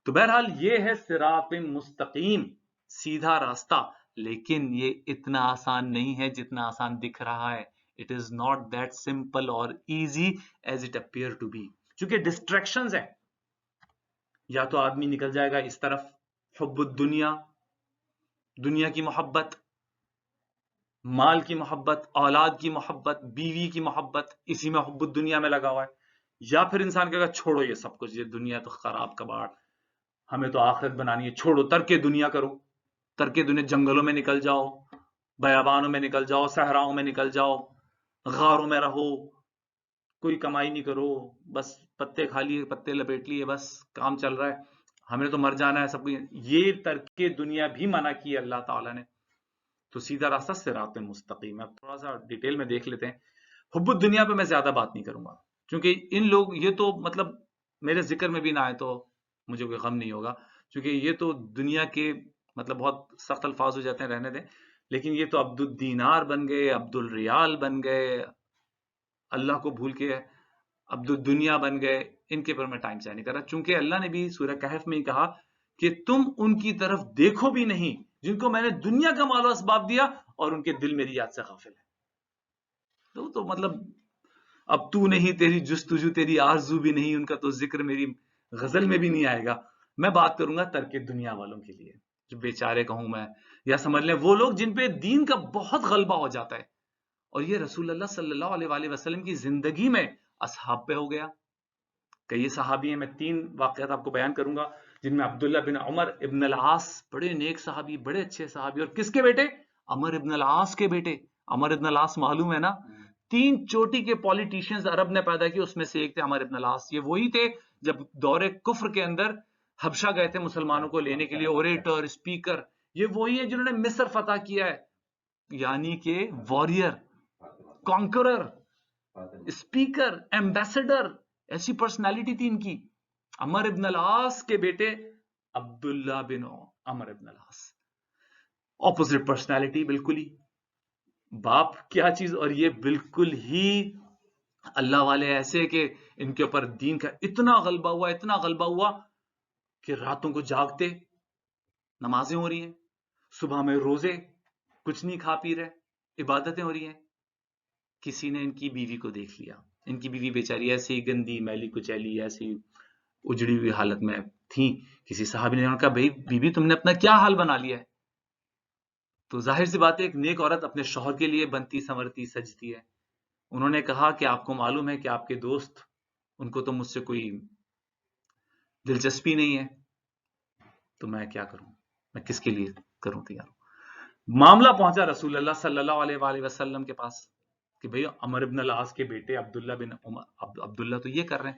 تو بہرحال یہ ہے صراط مستقیم، سیدھا راستہ. لیکن یہ اتنا آسان نہیں ہے جتنا آسان دکھ رہا ہے. It is not that simple اور easy as it appear to be. چونکہ ڈسٹریکشنز ہیں. یا تو آدمی نکل جائے گا اس طرف، حب الدنیا، دنیا کی محبت، مال کی محبت، اولاد کی محبت، بیوی کی محبت، اسی میں حب الدنیا میں لگا ہوا ہے. یا پھر انسان کہے گا چھوڑو یہ سب کچھ، یہ دنیا تو خراب کباڑ، ہمیں تو آخرت بنانی ہے، چھوڑو، ترک دنیا کرو. ترک دنیا، جنگلوں میں نکل جاؤ، بیابانوں میں نکل جاؤ، صحراؤں میں نکل جاؤ، غاروں میں رہو، کوئی کمائی نہیں کرو، بس پتے کھا لیے، پتے لپیٹ لیے، بس کام چل رہا ہے، ہمیں تو مر جانا ہے سب کچھ. یہ ترک دنیا بھی منع کی ہے اللہ تعالیٰ نے. تو سیدھا راستہ صراط مستقیم ہے. اب تھوڑا سا ڈیٹیل میں دیکھ لیتے ہیں. حب الدنیا پہ میں زیادہ بات نہیں کروں گا، کیونکہ ان لوگ، یہ تو مطلب میرے ذکر میں بھی نہ آئے تو مجھے کوئی غم نہیں ہوگا، کیونکہ یہ تو دنیا کے مطلب بہت سخت الفاظ ہو جاتے ہیں، رہنے دیں. لیکن یہ تو عبد الدینار بن گئے، عبد الریال بن گئے، اللہ کو بھول کے عبد الدنیا بن گئے. ان کے پر میں ٹائم ضائع نہیں کر رہا، چونکہ اللہ نے بھی سورہ کہف میں ہی کہا کہ تم ان کی طرف دیکھو بھی نہیں جن کو میں نے دنیا کا مال و اسباب دیا اور ان کے دل میری یاد سے غافل ہے. تو مطلب اب تو نہیں، تیری جستجو، تیری آرزو بھی نہیں، ان کا تو ذکر میری غزل میں بھی نہیں آئے گا. میں بات کروں گا ترک دنیا والوں کے لیے، جو بیچارے کہوں میں، یا سمجھ لیں وہ لوگ جن پہ دین کا بہت غلبہ ہو جاتا ہے. اور یہ رسول اللہ صلی اللہ علیہ وآلہ وسلم کی زندگی میں اصحاب پہ ہو گیا. کئی صحابی ہیں، میں 3 واقعات آپ کو بیان کروں گا، جن میں عبداللہ بن عمر ابن العاص، بڑے نیک صحابی، بڑے اچھے صحابی، اور کس کے بیٹے؟ عمر ابن العاص کے بیٹے. عمر ابن العاص معلوم ہے نا، 3 چوٹی کے پولیٹیشنز عرب نے پیدا کی، اس میں سے ایک تھے عمر ابن العاص. یہ وہی تھے جب دور کفر کے اندر حبشہ گئے تھے مسلمانوں کو لینے کے لیے، اوریٹر، اسپیکر. یہ وہی ہے جنہوں نے مصر فتح کیا ہے، یعنی کہ واریر، کانکرر، اسپیکر، ایمبیسڈر، ایسی پرسنالٹی تھی ان کی. عمر ابن العاص کے بیٹے عبداللہ بن عمر ابن العاص، اپوزٹ پرسنالٹی بالکل ہی، باپ کیا چیز، اور یہ بالکل ہی اللہ والے ایسے کہ ان کے اوپر دین کا اتنا غلبہ ہوا، اتنا غلبہ ہوا کہ راتوں کو جاگتے، نمازیں ہو رہی ہیں، صبح میں روزے، کچھ نہیں کھا پی رہے، عبادتیں ہو رہی ہیں. کسی نے ان کی بیوی کو دیکھ لیا، ان کی بیوی بیچاری ایسی گندی میلی کچیلی، ایسی اجڑی ہوئی حالت میں تھی. کسی صحابی نے کہا بھائی بیوی تم نے اپنا کیا حال بنا لیا ہے؟ تو ظاہر سی بات ہے ایک نیک عورت اپنے شوہر کے لیے بنتی سنورتی سجتی ہے. انہوں نے کہا کہ آپ کو معلوم ہے کہ آپ کے دوست، ان کو تو مجھ سے کوئی دلچسپی نہیں ہے، تو میں کیا کروں، میں کس کے لیے کروں تیار ہوں. معاملہ پہنچا رسول اللہ صلی اللہ علیہ وآلہ وسلم کے پاس کہ بھئی عمر ابن العاص کے بیٹے عبداللہ بن عمر، عبداللہ تو یہ کر رہے ہیں.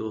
2